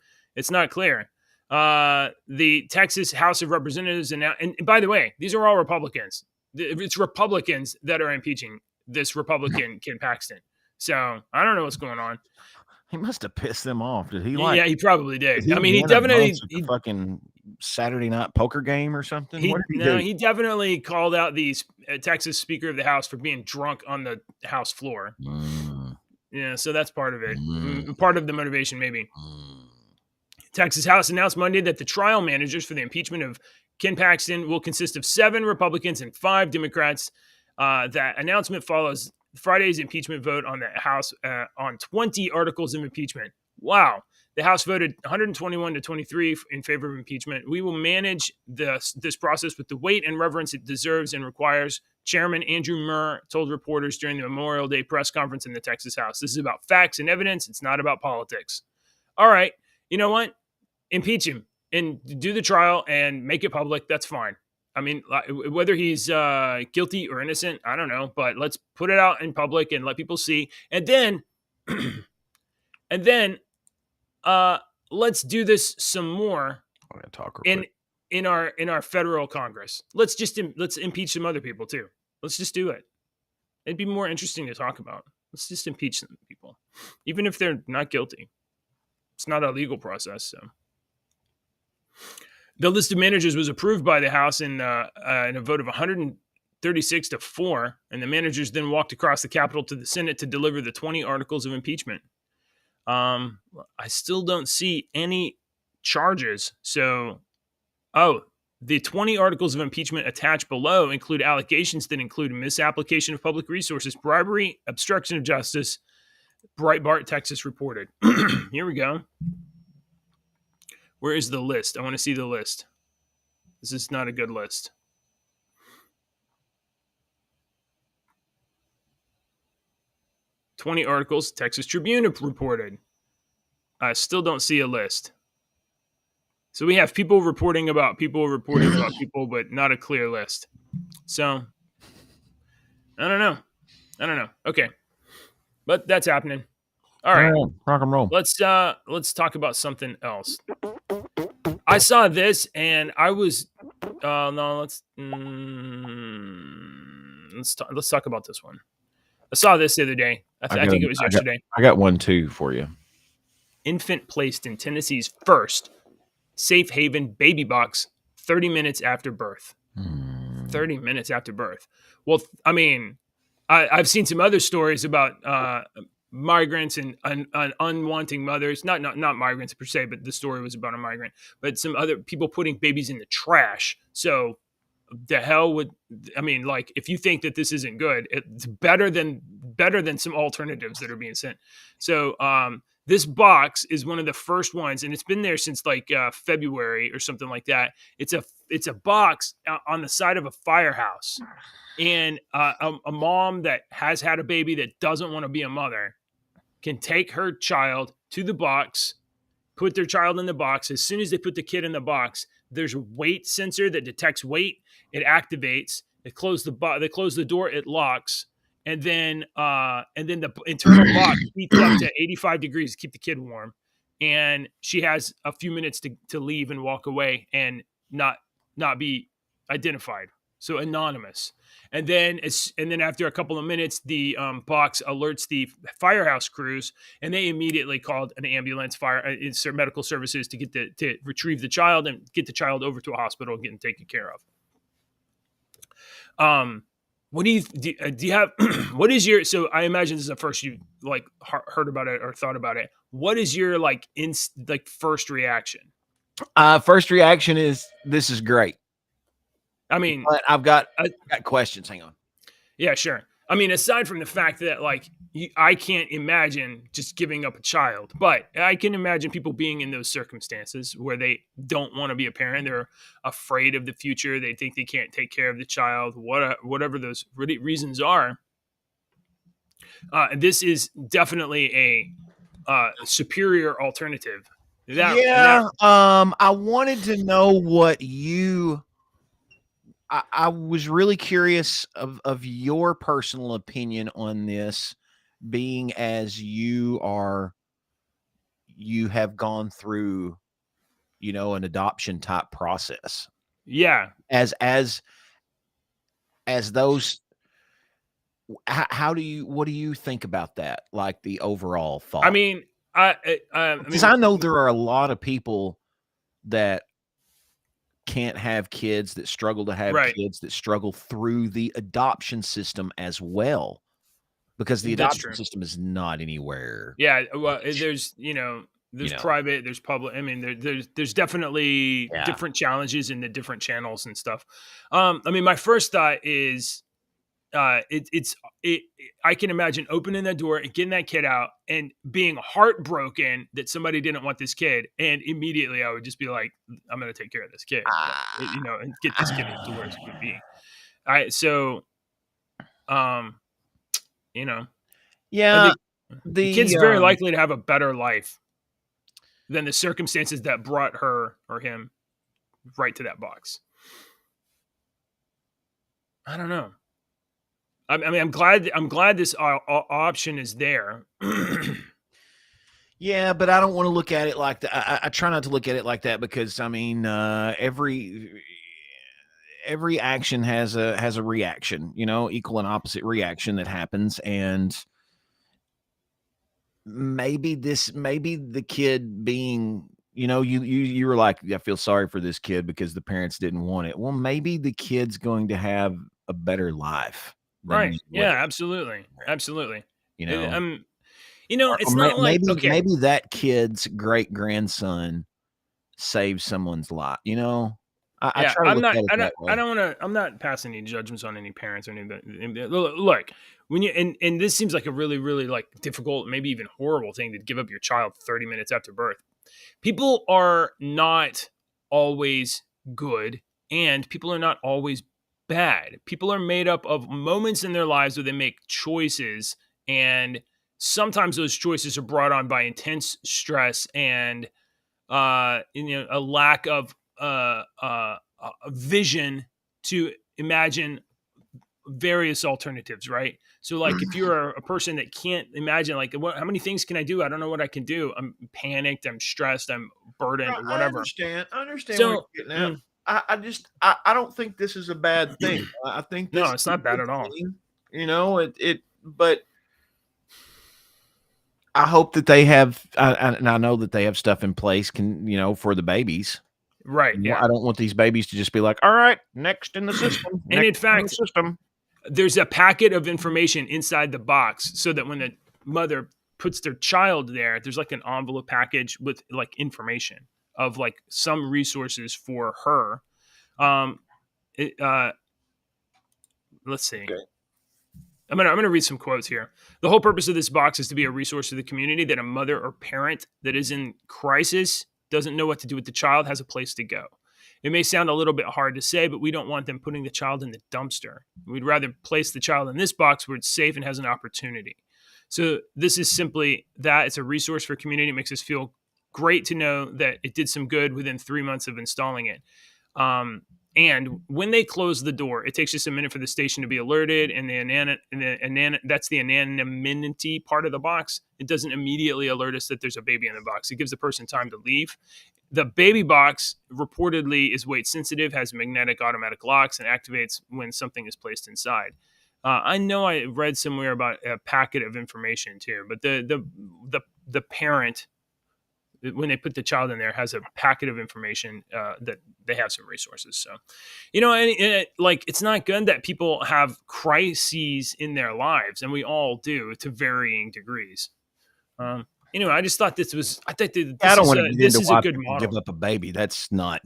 The Texas House of Representatives and by the way, these are all Republicans. It's Republicans that are impeaching this Republican Ken Paxton. So I don't know what's going on. He must have pissed them off. Did he? Yeah, he probably did. I mean, he definitely fucking Saturday night poker game or something? He, What did he no, do? he definitely called out the Texas Speaker of the House for being drunk on the House floor. Yeah, so that's part of it. Part of the motivation, maybe. Texas House announced Monday that the trial managers for the impeachment of Ken Paxton will consist of 7 Republicans and 5 Democrats. That announcement follows Friday's impeachment vote on the House on 20 articles of impeachment. Wow. The House voted 121 to 23 in favor of impeachment. We will manage this process with the weight and reverence it deserves and requires, Chairman Andrew Murr told reporters during the Memorial Day press conference in the Texas House. This is about facts and evidence. It's not about politics. All right. You know what? Impeach him and do the trial and make it public. That's fine. I mean, whether he's guilty or innocent, I don't know, but let's put it out in public and let people see. And then, let's do this some more in our federal Congress. Let's impeach some other people too. Let's just do it. It'd be more interesting to talk about. Let's just impeach some people, even if they're not guilty. It's not a legal process. So the list of managers was approved by the House in a vote of 136 to 4, and the managers then walked across the Capitol to the Senate to deliver the 20 articles of impeachment. I still don't see any charges. So, the 20 articles of impeachment attached below include allegations that include misapplication of public resources, bribery, obstruction of justice. Breitbart, Texas reported. Here we go. Where is the list? I want to see the list. This is not a good list. "20 articles," Texas Tribune reported. I still don't see a list. So we have people reporting about people, but not a clear list. So I don't know. Okay. But that's happening. All right. Rock and roll. Let's talk about something else. I saw this and I was let's talk about this one. I saw this the other day. I think it was yesterday. I got one too for you. Infant placed in Tennessee's first safe haven baby box 30 minutes after birth. 30 minutes after birth. Well, I mean, I've seen some other stories about migrants and unwanting mothers. Not migrants per se, but the story was about a migrant. But some other people putting babies in the trash. So the hell would, I mean, like, if you think that this isn't good, it's better than some alternatives that are being sent. So this box is one of the first ones, and it's been there since like February or something like that. It's a box on the side of a firehouse, and a mom that has had a baby that doesn't want to be a mother can take her child to the box, put their child in the box. As soon as they put the kid in the box, there's a weight sensor that detects weight. It activates. They close the door. It locks. And then the internal box heats up to 85 degrees to keep the kid warm. And she has a few minutes to leave and walk away and not be identified. So anonymous. And then after a couple of minutes, the box alerts the firehouse crews, and they immediately called an ambulance, medical services to retrieve the child and get the child over to a hospital and get him taken care of. What do you have? What is your? So I imagine this is the first you like heard about it or thought about it. What is your first reaction? First reaction is this is great. I mean, but I've got questions. Hang on. Yeah, sure. I mean, aside from the fact that I can't imagine just giving up a child, but I can imagine people being in those circumstances where they don't want to be a parent. They're afraid of the future. They think they can't take care of the child, whatever those reasons are. This is definitely a superior alternative. I wanted to know what you... I was really curious of your personal opinion on this, being as you have gone through, an adoption type process. Yeah. As those, what do you think about that? Like the overall thought? I mean, because I know there are a lot of people that can't have kids, that struggle to have Right. kids, that struggle through the adoption system as well, because the That's adoption true. system is not anywhere. Yeah, well, much, there's you there's know. private, there's public. I mean, there's definitely Yeah. different challenges in the different channels and stuff. I mean, my first thought is, I can imagine opening that door and getting that kid out and being heartbroken that somebody didn't want this kid, and immediately I would just be like, I'm going to take care of this kid, and get this kid to where it's going to be. All right, so, you know, Yeah, the kid's very likely to have a better life than the circumstances that brought her or him right to that box. I don't know. I mean, I'm glad this option is there. yeah, but I don't want to look at it like that. I try not to look at it like that, because I mean, every action has a reaction, equal and opposite reaction that happens. And maybe the kid being, you were like, I feel sorry for this kid because the parents didn't want it. Well, maybe the kid's going to have a better life. Right. Yeah, absolutely. Absolutely. It's not like, okay, maybe that kid's great grandson saved someone's life. I try to look at it that way. I don't want to. I'm not passing any judgments on any parents or anything. Look, when you and this seems like a really, really like difficult, maybe even horrible thing to give up your child 30 minutes after birth. People are not always good, and people are not always bad. People are made up of moments in their lives where they make choices, and sometimes those choices are brought on by intense stress and a lack of a vision to imagine various alternatives, right? So like if you're a person that can't imagine like how many things can I do? I don't know what I can do. I'm panicked, I'm stressed, I'm burdened, or whatever. I understand So, what you're getting at. I don't think this is a bad thing. I think this it's not bad at all. But I hope that they have, and I know that they have stuff in place for the babies. Right. Yeah. I don't want these babies to just be like, all right, next in the system. And in fact, there's a packet of information inside the box so that when the mother puts their child there, there's like an envelope package with like information of like some resources for her. Let's see. Okay. I'm gonna read some quotes here. The whole purpose of this box is to be a resource to the community that a mother or parent that is in crisis, doesn't know what to do with the child, has a place to go. It may sound a little bit hard to say, but we don't want them putting the child in the dumpster. We'd rather place the child in this box where it's safe and has an opportunity. So this is simply that. It's a resource for community. It makes us feel great to know that it did some good within 3 months of installing it. And when they close the door, it takes just a minute for the station to be alerted, and that's the anonymity part of the box. It doesn't immediately alert us that there's a baby in the box. It gives the person time to leave. The baby box reportedly is weight sensitive, has magnetic automatic locks, and activates when something is placed inside. I know I read somewhere about a packet of information too, but the parent, when they put the child in there, has a packet of information that they have some resources. So, and like, it's not good that people have crises in their lives, and we all do to varying degrees. I just thought this is a good model. Give up a baby. That's not.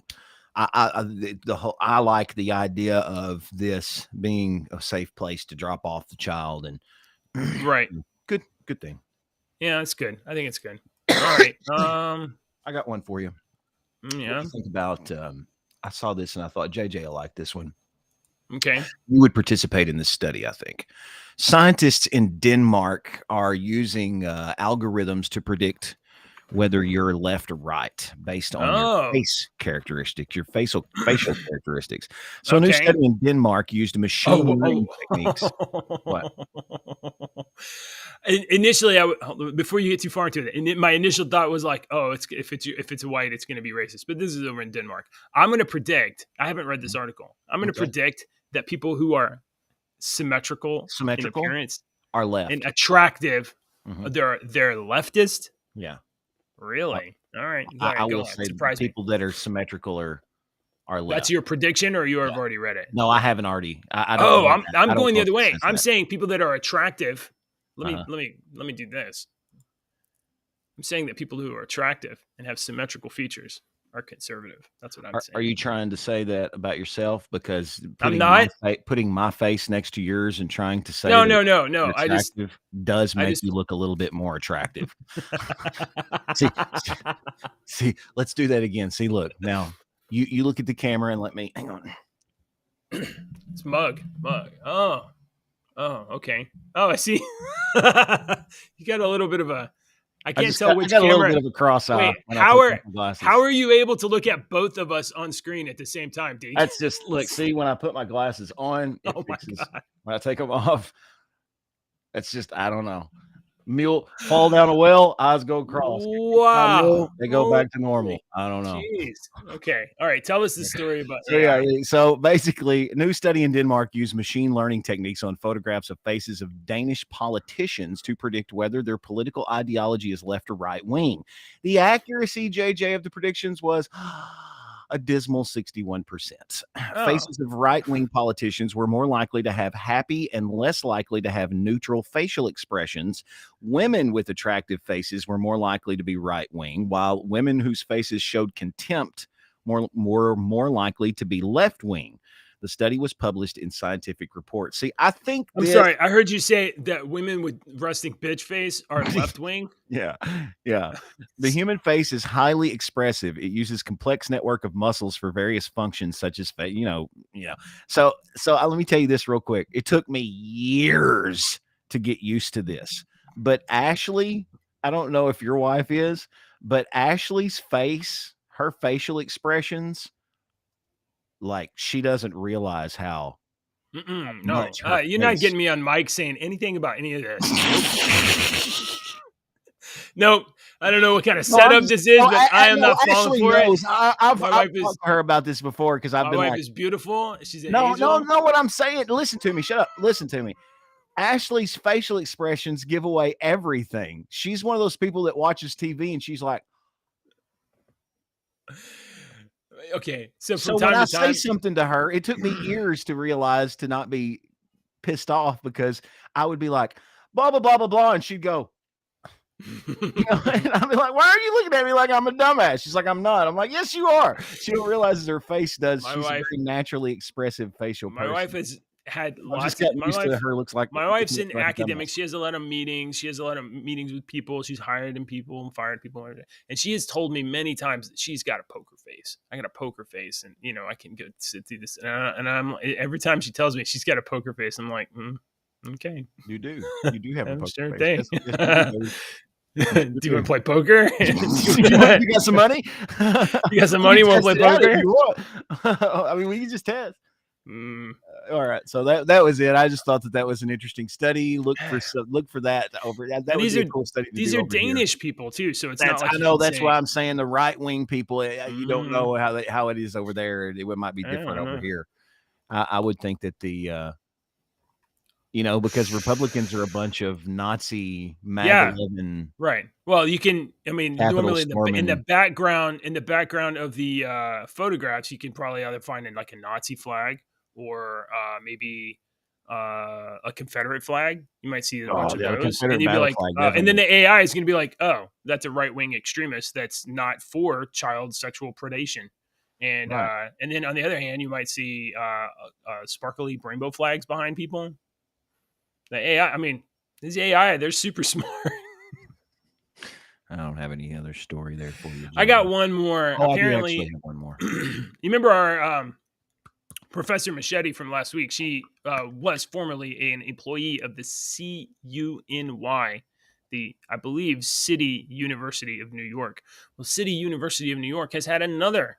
I like the idea of this being a safe place to drop off the child, and right. Good thing. Yeah, it's good. I think it's good. All right. I got one for you. Yeah. What do you think about? I saw this and I thought JJ will like this one. Okay. You would participate in this study, I think. Scientists in Denmark are using algorithms to predict whether you're left or right based on your face characteristics, your facial characteristics. So a new study in Denmark used machine learning techniques. What? Initially, before you get too far into it, my initial thought was like, if it's white, it's going to be racist. But this is over in Denmark. I'm going to predict. I haven't read this article. I'm going to predict that people who are symmetrical in appearance are left and attractive. Mm-hmm. They're leftist. Yeah. Really? All right. I will say people that are symmetrical are are left. That's your prediction, or you have already read it? No, I haven't already. I don't. Oh, know I'm I don't going the know other if it way. says I'm that. saying people that are attractive. Let Uh-huh. me do this. I'm saying that people who are attractive and have symmetrical features are conservative. That's what I'm saying. Are you trying to say that about yourself? Because I'm not. putting my face next to yours and trying to say No. you're I just attractive does make you look a little bit more attractive. See, let's do that again. See, look, now you look at the camera and let me hang on. It's mug. Oh, okay. Oh, I see. You got a little bit of a. I can't tell which I got camera. a little bit of a cross eye. Wait, how are you able to look at both of us on screen at the same time, D? That's just look. See, when I put my glasses on, it fixes. When I take them off, it's just I don't know. Mule fall down a well, eyes go across. Wow, they go back to normal. I don't know. Jeez. Okay. All right. Tell us the story about. So basically, a new study in Denmark used machine learning techniques on photographs of faces of Danish politicians to predict whether their political ideology is left or right wing. The accuracy, JJ, of the predictions was a dismal 61%. Faces of right-wing politicians were more likely to have happy and less likely to have neutral facial expressions. Women with attractive faces were more likely to be right-wing, while women whose faces showed contempt were more likely to be left-wing. The study was published in Scientific Reports. See, I think I'm sorry. I heard you say that women with resting bitch face are left wing. Yeah. The human face is highly expressive. It uses complex network of muscles for various functions, such as So let me tell you this real quick. It took me years to get used to this. But Ashley, I don't know if your wife is, but Ashley's face, her facial expressions, like she doesn't realize how. No, you're not getting me on mic saying anything about any of this. Nope. I don't know what kind of setup this is, but I am not falling for it. I've talked to her about this before because I've been like, my wife is beautiful. She's an no, angel. no. What I'm saying, listen to me. Shut up. Listen to me. Ashley's facial expressions give away everything. She's one of those people that watches TV and she's like, okay. So when I say something to her, it took me years to realize to not be pissed off because I would be like, blah, blah, blah, blah, blah. And she'd go, and I'd be like, why are you looking at me like I'm a dumbass? She's like, I'm not. I'm like, yes, you are. She don't realize her face does. She's a very naturally expressive facial person. My wife has had lots of her looks like my wife's in academics. She has a lot of meetings. She has a lot of meetings with people. She's hired people and fired people. And she has told me many times that she's got a poker face. I got a poker face, and I can go sit through this. And I'm every time she tells me she's got a poker face, I'm like, okay. You do have a poker face. Yes, do you want to play poker? You got some money? You got some money? Want to play poker? I mean, we can just test. All right, so that was it. I just thought that was an interesting study. Look for that over. That would be a cool study. These are Danish people too, so it's not like I know that's why I'm saying the right wing people. You don't know how it is over there. It might be different over here. I would think that the because Republicans are a bunch of Nazi MAGA-loving. Right. Well, you can. I mean, normally in the background of the photographs, you can probably either find like a Nazi flag or maybe a Confederate flag. You might see a bunch of those, and you'd be like, and then the AI is going to be like, oh, that's a right-wing extremist that's not for child sexual predation. And and then on the other hand, you might see sparkly rainbow flags behind people. The AI, I mean, these AI, they're super smart. I don't have any other story there for you. I got one more. Apparently, I do have one more. You remember our Professor Machete from last week? She was formerly an employee of the CUNY, I believe, City University of New York. Well, City University of New York has had another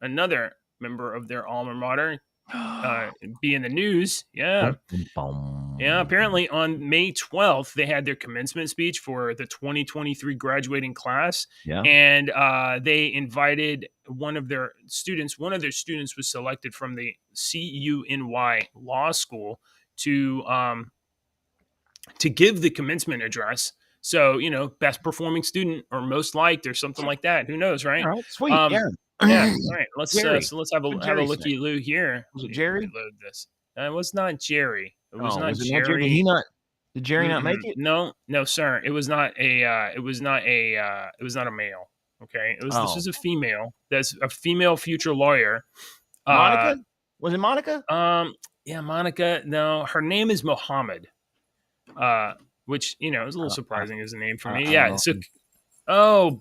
member of their alma mater be in the news. Yeah. Apparently on May 12th, they had their commencement speech for the 2023 graduating class. Yeah. And they invited one of their students. One of their students was selected from the CUNY Law School to give the commencement address. So, best performing student or most liked or something like that. Who knows, right? All right, sweet. Yeah. All right. Let's Jerry. so let's have a Jerry's looky loo here. Was it Let me Jerry? load this. It was not Jerry. It was not was it Jerry. Did he not? Did Jerry not make it? No, sir. It was not a. It was not a male. Okay. This was a female. That's a female future lawyer. Monica? Was it Monica? Yeah, Monica. No, her name is Mohammed. Which is a little surprising as a name for me. Yeah. So, oh,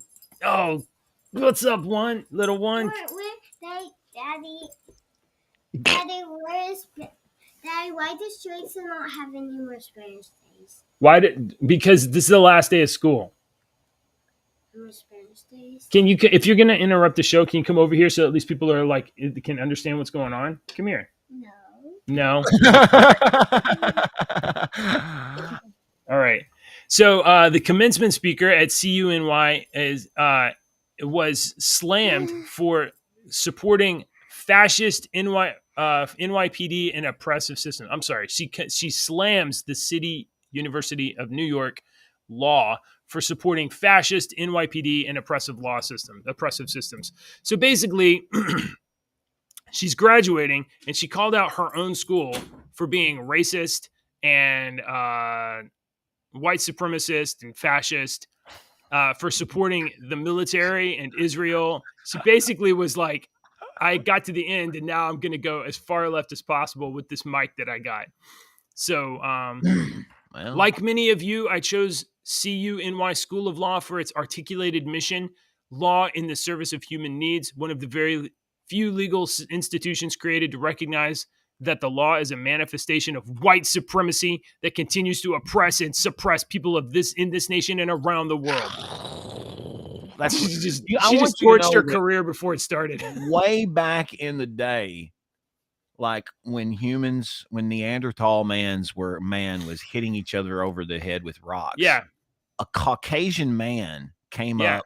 what's up, little one? Daddy, why does Jason not have any more Spanish days? Because this is the last day of school. More Spanish days? If you're gonna interrupt the show, can you come over here so at least people are can understand what's going on? Come here. No. All right. So the commencement speaker at CUNY was slammed for supporting fascist NYPD and oppressive system. I'm sorry. She slams the University of New York law for supporting fascist NYPD and oppressive systems. So basically, she's graduating and she called out her own school for being racist and white supremacist and fascist, for supporting the military and Israel. She basically was like, I got to the end and now I'm going to go as far left as possible with this mic that I got. So, like many of you, I chose CUNY School of Law for its articulated mission, law in the service of human needs, one of the very few legal institutions created to recognize that the law is a manifestation of white supremacy that continues to oppress and suppress people in this nation and around the world. She just torched her career before it started. Way back in the day, like when Neanderthal man was hitting each other over the head with rocks. Yeah. A Caucasian man came up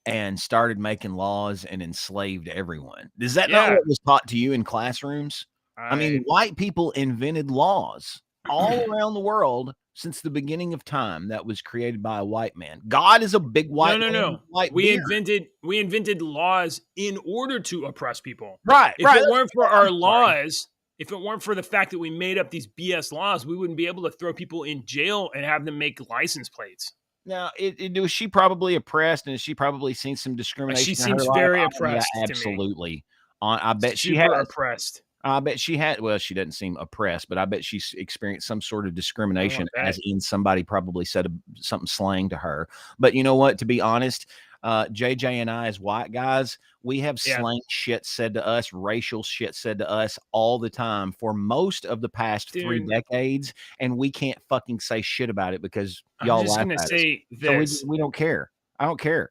and started making laws and enslaved everyone. Is that not what was taught to you in classrooms? I mean, white people invented laws all around the world since the beginning of time that was created by a white man. God is a big white man. No. White we beard. invented laws in order to oppress people. Right. If it weren't for our laws, if it weren't for the fact that we made up these BS laws, we wouldn't be able to throw people in jail and have them make license plates. Now, was she probably oppressed, and has she probably seen some discrimination? She seems very oppressed. Yeah, absolutely. I bet she had oppressed. I bet she had. Well, she doesn't seem oppressed, but I bet she's experienced some sort of discrimination, as in somebody probably said something slang to her. But you know what? To be honest, JJ and I, as white guys, we have slang shit said to us, racial shit said to us all the time for most of the past 3 decades, and we can't fucking say shit about it because y'all laugh at us. So we don't care. I don't care.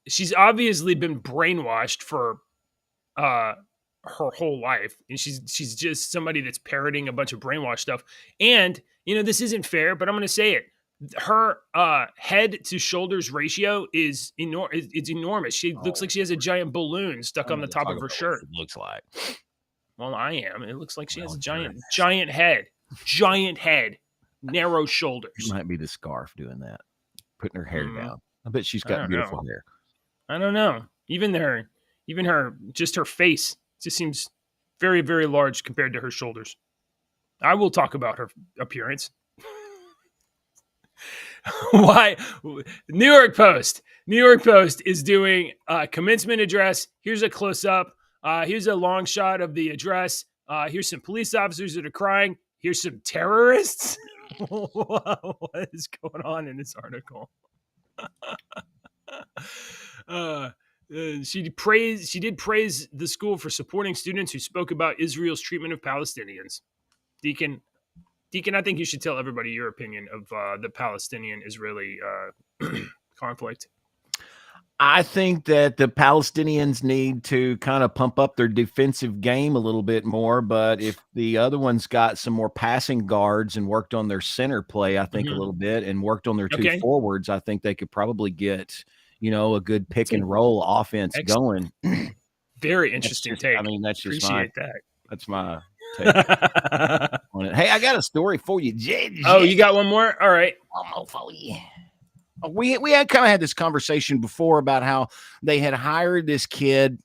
She's obviously been brainwashed for her whole life, and she's just somebody that's parroting a bunch of brainwash stuff. And this isn't fair, but I'm going to say it. Her head to shoulders ratio is it's enormous. She looks like she has a giant balloon stuck on the top of her shirt. It looks like. Well, I am. It looks like she has a giant head, narrow shoulders. It might be the scarf doing that, putting her hair down. I bet she's got beautiful hair. I don't know. Even her face just seems very, very large compared to her shoulders. I will talk about her appearance. Why? New York Post is doing a commencement address. Here's a close up. Here's a long shot of the address. Here's some police officers that are crying. Here's some terrorists. What is going on in this article? She did praise the school for supporting students who spoke about Israel's treatment of Palestinians. Deacon, I think you should tell everybody your opinion of the Palestinian-Israeli conflict. I think that the Palestinians need to kind of pump up their defensive game a little bit more, but if the other ones got some more passing guards and worked on their center play, I think a little bit, and worked on their two forwards, I think they could probably get, a good pick and roll offense going. Very interesting take. I mean, that's just that's my take on it. Hey, I got a story for you, JJ. Oh, you got one more? All right. One more for you. We had kind of had this conversation before about how they had hired this kid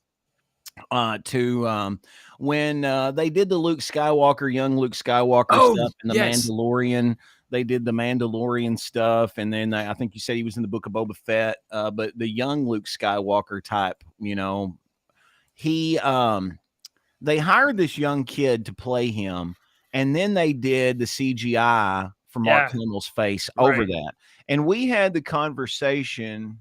to when they did the young Luke Skywalker stuff in the yes. Mandalorian. They did the Mandalorian stuff, and then I think you said he was in the Book of Boba Fett. But the young Luke Skywalker type, he they hired this young kid to play him, and then they did the CGI for Mark Hamill's face over that. And we had the conversation.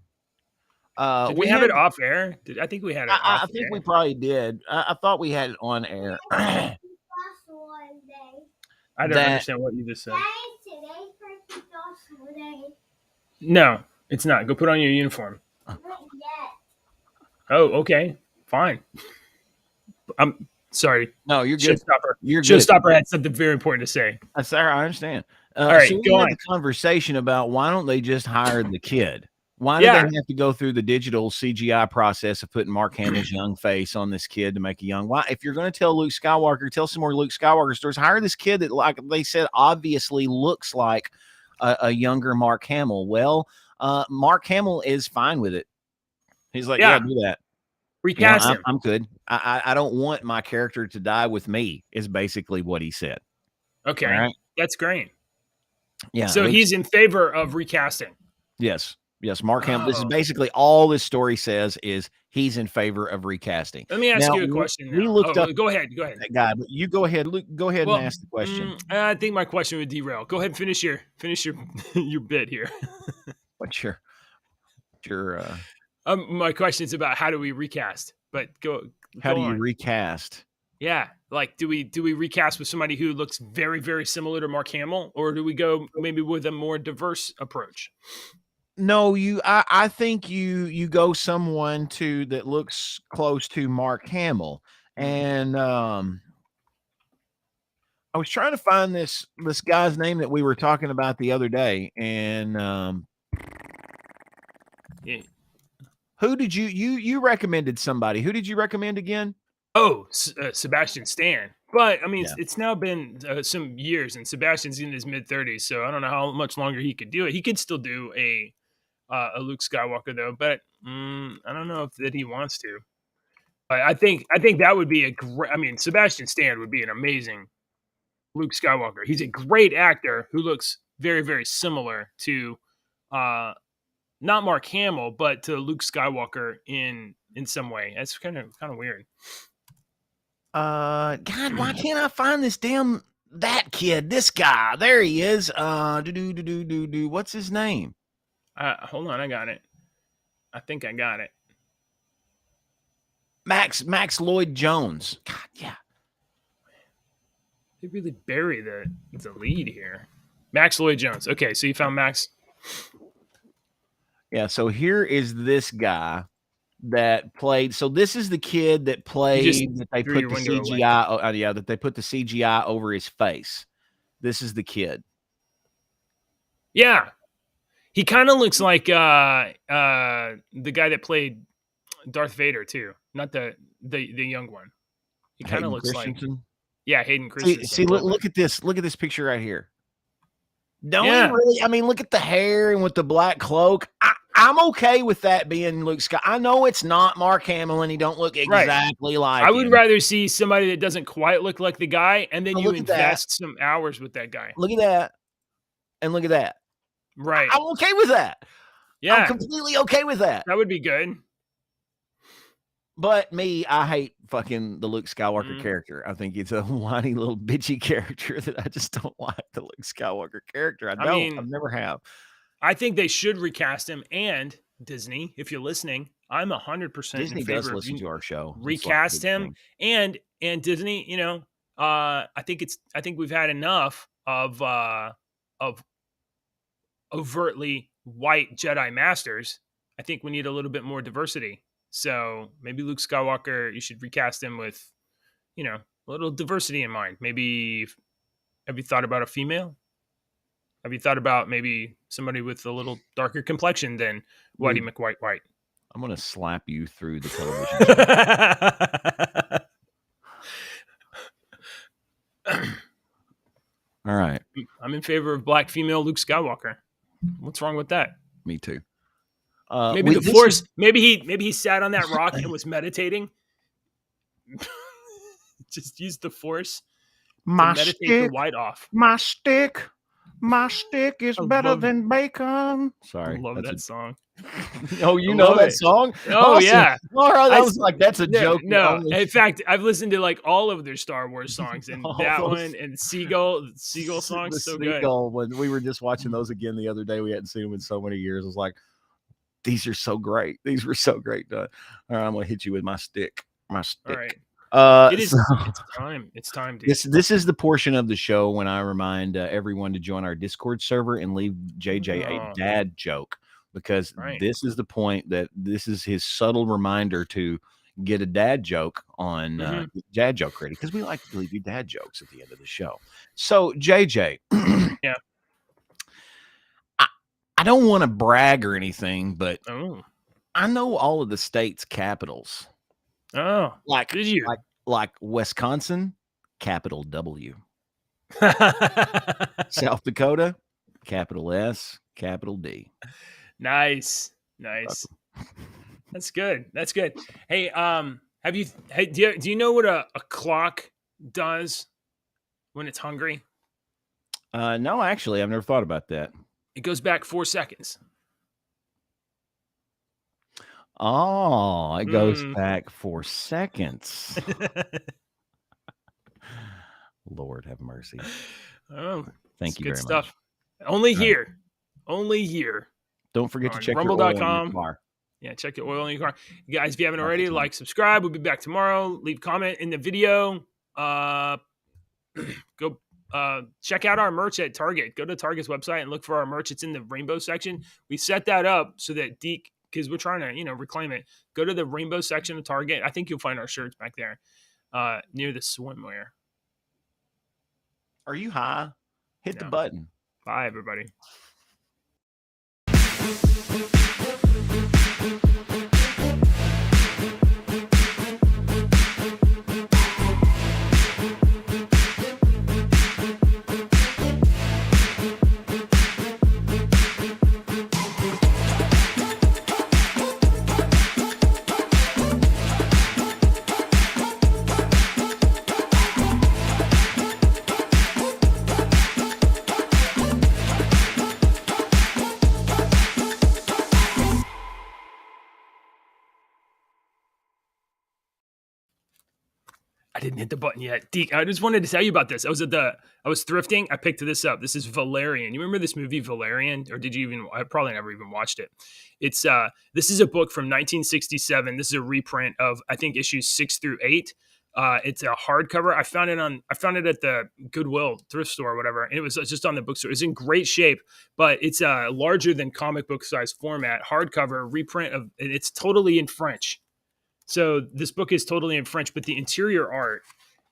Did we have it off air? I think we had it off I think we probably did. I thought we had it on air. I don't understand what you just said. No, it's not. Go put on your uniform. Oh, okay. Fine. I'm sorry. No, you're good. Showstopper had something very important to say. Sarah, I understand. All right, so we had the conversation about why don't they just hire the kid? Why do they have to go through the digital CGI process of putting Mark Hamill's young face on this kid to make a young? Why, if you're going to tell Luke Skywalker, tell some more Luke Skywalker stories. Hire this kid that, like they said, obviously looks like a younger Mark Hamill. Well, Mark Hamill is fine with it. He's like, yeah do that. Recast him. I'm good. I don't want my character to die with me. Is basically what he said. Okay, right? That's great. Yeah. So he's in favor of recasting. Yes. Mark Hamill. This is basically all this story says is he's in favor of recasting. Let me ask you a question. We looked up. Go ahead. That guy, but you go ahead. Luke, go ahead and ask the question. I think my question would derail. Go ahead and finish your your bit here. What's your my question is about how do we recast? But how do you recast? Yeah, like do we recast with somebody who looks very, very similar to Mark Hamill, or do we go maybe with a more diverse approach? No, I think you go someone that looks close to Mark Hamill. And I was trying to find this guy's name that we were talking about the other day, and who did you recommended somebody? Who did you recommend again? Oh, Sebastian Stan. But I mean, it's now been some years, and Sebastian's in his mid-30s, so I don't know how much longer he could do it. He could still do a Luke Skywalker though, but I don't know that he wants to. But I think that would be a great. I mean, Sebastian Stan would be an amazing Luke Skywalker. He's a great actor who looks very, very similar to not Mark Hamill, but to Luke Skywalker in some way. That's kind of weird. God, why can't I find that kid? This guy, there he is. What's his name? Hold on, I got it. I think I got it. Max Lloyd Jones. God, yeah. They really bury the lead here. Max Lloyd Jones. Okay, so you found Max. Yeah, so here is this guy that played. So this is the kid that played that they put the CGI. That they put the CGI over his face. This is the kid. Yeah. He kind of looks like the guy that played Darth Vader too, not the young one. He kind of looks like Hayden Christensen. See, look at this. Look at this picture right here. Don't he really? I mean, look at the hair and with the black cloak. I'm okay with that being Luke Skywalker. I know it's not Mark Hamill and he don't look exactly like. I would rather see somebody that doesn't quite look like the guy, and then you invest some hours with that guy. Look at that, and look at that. Right. I'm okay with that. Yeah. I'm completely okay with that. That would be good. But I hate fucking the Luke Skywalker character. I think it's a whiny little bitchy character that I just don't like the Luke Skywalker character. I never have. I think they should recast him, and Disney, if you're listening, I'm 100% Disney in favor does listen to our show. Recast him, and Disney, I think we've had enough of overtly white Jedi masters. I think we need a little bit more diversity. So maybe Luke Skywalker, you should recast him with, a little diversity in mind. Maybe, have you thought about a female? Have you thought about maybe somebody with a little darker complexion than Whitey McWhite? I'm going to slap you through the television. All right. I'm in favor of black female Luke Skywalker. What's wrong with that? Me too. Maybe the Force. Maybe he sat on that rock and was meditating. Just use the Force to meditate the white off. My stick is better than bacon. Sorry, love that song. Oh, you know that song? Oh, awesome. yeah. All right, I was like, that's a joke. No, in fact, I've listened to like all of their Star Wars songs, and that one and Seagull songs, so Seagull, good. when we were just watching those again the other day, we hadn't seen them in so many years. I was like, these are so great. These were so great done. All right, I'm gonna hit you with my stick. My stick. All right. It's time. It's time, dude. This is the portion of the show when I remind everyone to join our Discord server and leave JJ a dad joke, because this is the point that this is his subtle reminder to get a dad joke on dad joke ready, because we like to leave you dad jokes at the end of the show. So JJ, yeah, I don't want to brag or anything, but I know all of the state's capitals. Oh, did you? Like Wisconsin, capital W. South Dakota, capital S, capital D. Nice. That's good. Hey, do you know what a clock does when it's hungry? No, actually, I've never thought about that. It goes back 4 seconds. Oh, it goes back 4 seconds. Lord have mercy. Oh, thank you very stuff. much. Only here. Don't forget to check rumble.com. Your oil in your car. Yeah, check your oil in your car. You guys, if you haven't already, like, subscribe. We'll be back tomorrow. Leave a comment in the video. Go check out our merch at Target. Go to Target's website and look for our merch. It's in the rainbow section. We set that up so that Deke, because we're trying to, reclaim it. Go to the rainbow section of Target. I think you'll find our shirts back there near the swimwear. Are you high? Hit the button. Bye, everybody. I didn't hit the button yet. Deke, I just wanted to tell you about this. I was thrifting. I picked this up. This is Valerian. You remember this movie Valerian? Or did you even, I probably never even watched it. It's, this is a book from 1967. This is a reprint of, I think, issues 6 through 8. It's a hardcover. I found it at the Goodwill thrift store or whatever. And it was just on the bookstore. It's in great shape, but it's a larger than comic book size format, hardcover reprint and it's totally in French. So this book is totally in French, but the interior art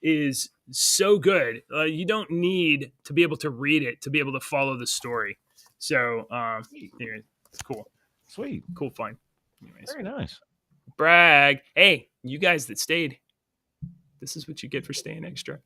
is so good. You don't need to be able to read it to be able to follow the story. So anyway, it's cool. Sweet. Cool find. Anyways. Very nice. Brag. Hey, you guys that stayed, this is what you get for staying extra.